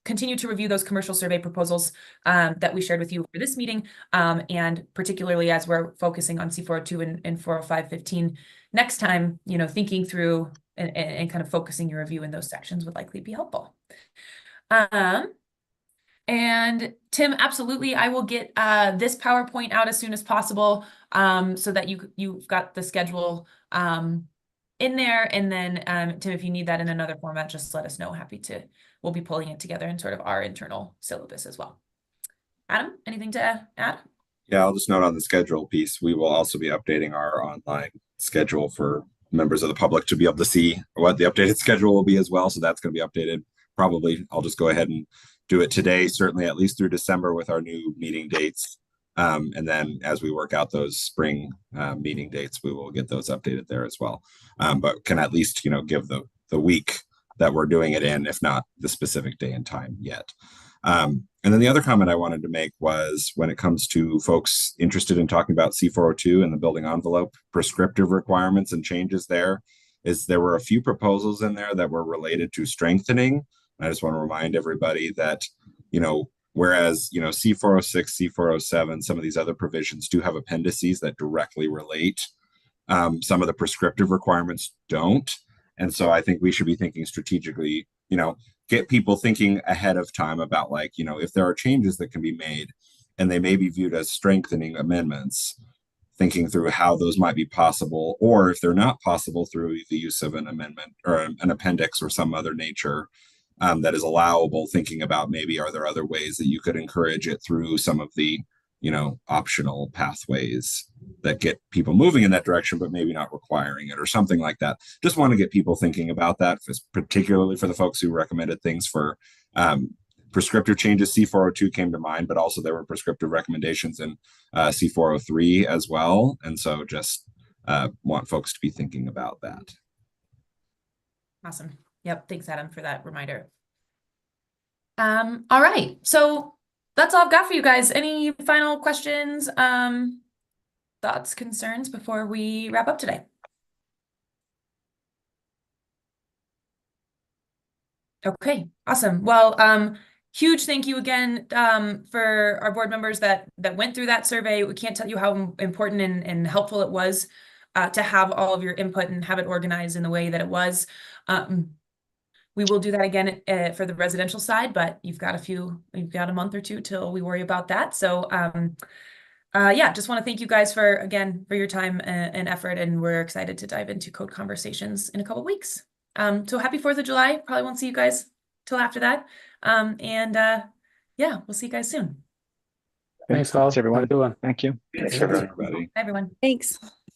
continue to review those commercial survey proposals that we shared with you for this meeting, and particularly as we're focusing on C402 and 405.15 next time, thinking through and kind of focusing your review in those sections would likely be helpful. And Tim, absolutely, I will get this PowerPoint out as soon as possible so that you've got the schedule in there. And then Tim, if you need that in another format, just let us know. We'll be pulling it together in sort of our internal syllabus as well. Adam, anything to add? Yeah, I'll just note on the schedule piece, we will also be updating our online schedule for members of the public to be able to see what the updated schedule will be as well. So that's going to be updated. Probably I'll just go ahead and do it today, certainly at least through December with our new meeting dates. And then as we work out those spring meeting dates, we will get those updated there as well. But can at least, give the week that we're doing it in, if not the specific day and time yet. And then the other comment I wanted to make was when it comes to folks interested in talking about C402 and the building envelope prescriptive requirements and changes there were a few proposals in there that were related to strengthening. I just want to remind everybody that, whereas, C406, C407, some of these other provisions do have appendices that directly relate. Some of the prescriptive requirements don't. And so I think we should be thinking strategically, get people thinking ahead of time about if there are changes that can be made and they may be viewed as strengthening amendments, thinking through how those might be possible, or if they're not possible through the use of an amendment or an appendix or some other nature that is allowable, thinking about maybe are there other ways that you could encourage it through some of the, optional pathways that get people moving in that direction, but maybe not requiring it or something like that. Just want to get people thinking about that, particularly for the folks who recommended things for prescriptive changes. C402 came to mind, but also there were prescriptive recommendations in C403 as well. And so just want folks to be thinking about that. Awesome. Yep. Thanks, Adam, for that reminder. All right. So that's all I've got for you guys. Any final questions, thoughts, concerns before we wrap up today? Okay, awesome. Well, huge thank you again for our board members that went through that survey. We can't tell you how important and helpful it was to have all of your input and have it organized in the way that it was. We will do that again for the residential side, but you've got a month or two till we worry about that. So yeah, just want to thank you guys for your time and effort, and we're excited to dive into code conversations in a couple weeks. So happy 4th of July. Probably won't see you guys till after that. Yeah, we'll see you guys soon. Thanks all. Thanks, everyone. Have a good one. Thank you. Thanks, Thanks, everyone. everybody. Bye, everyone. Thanks.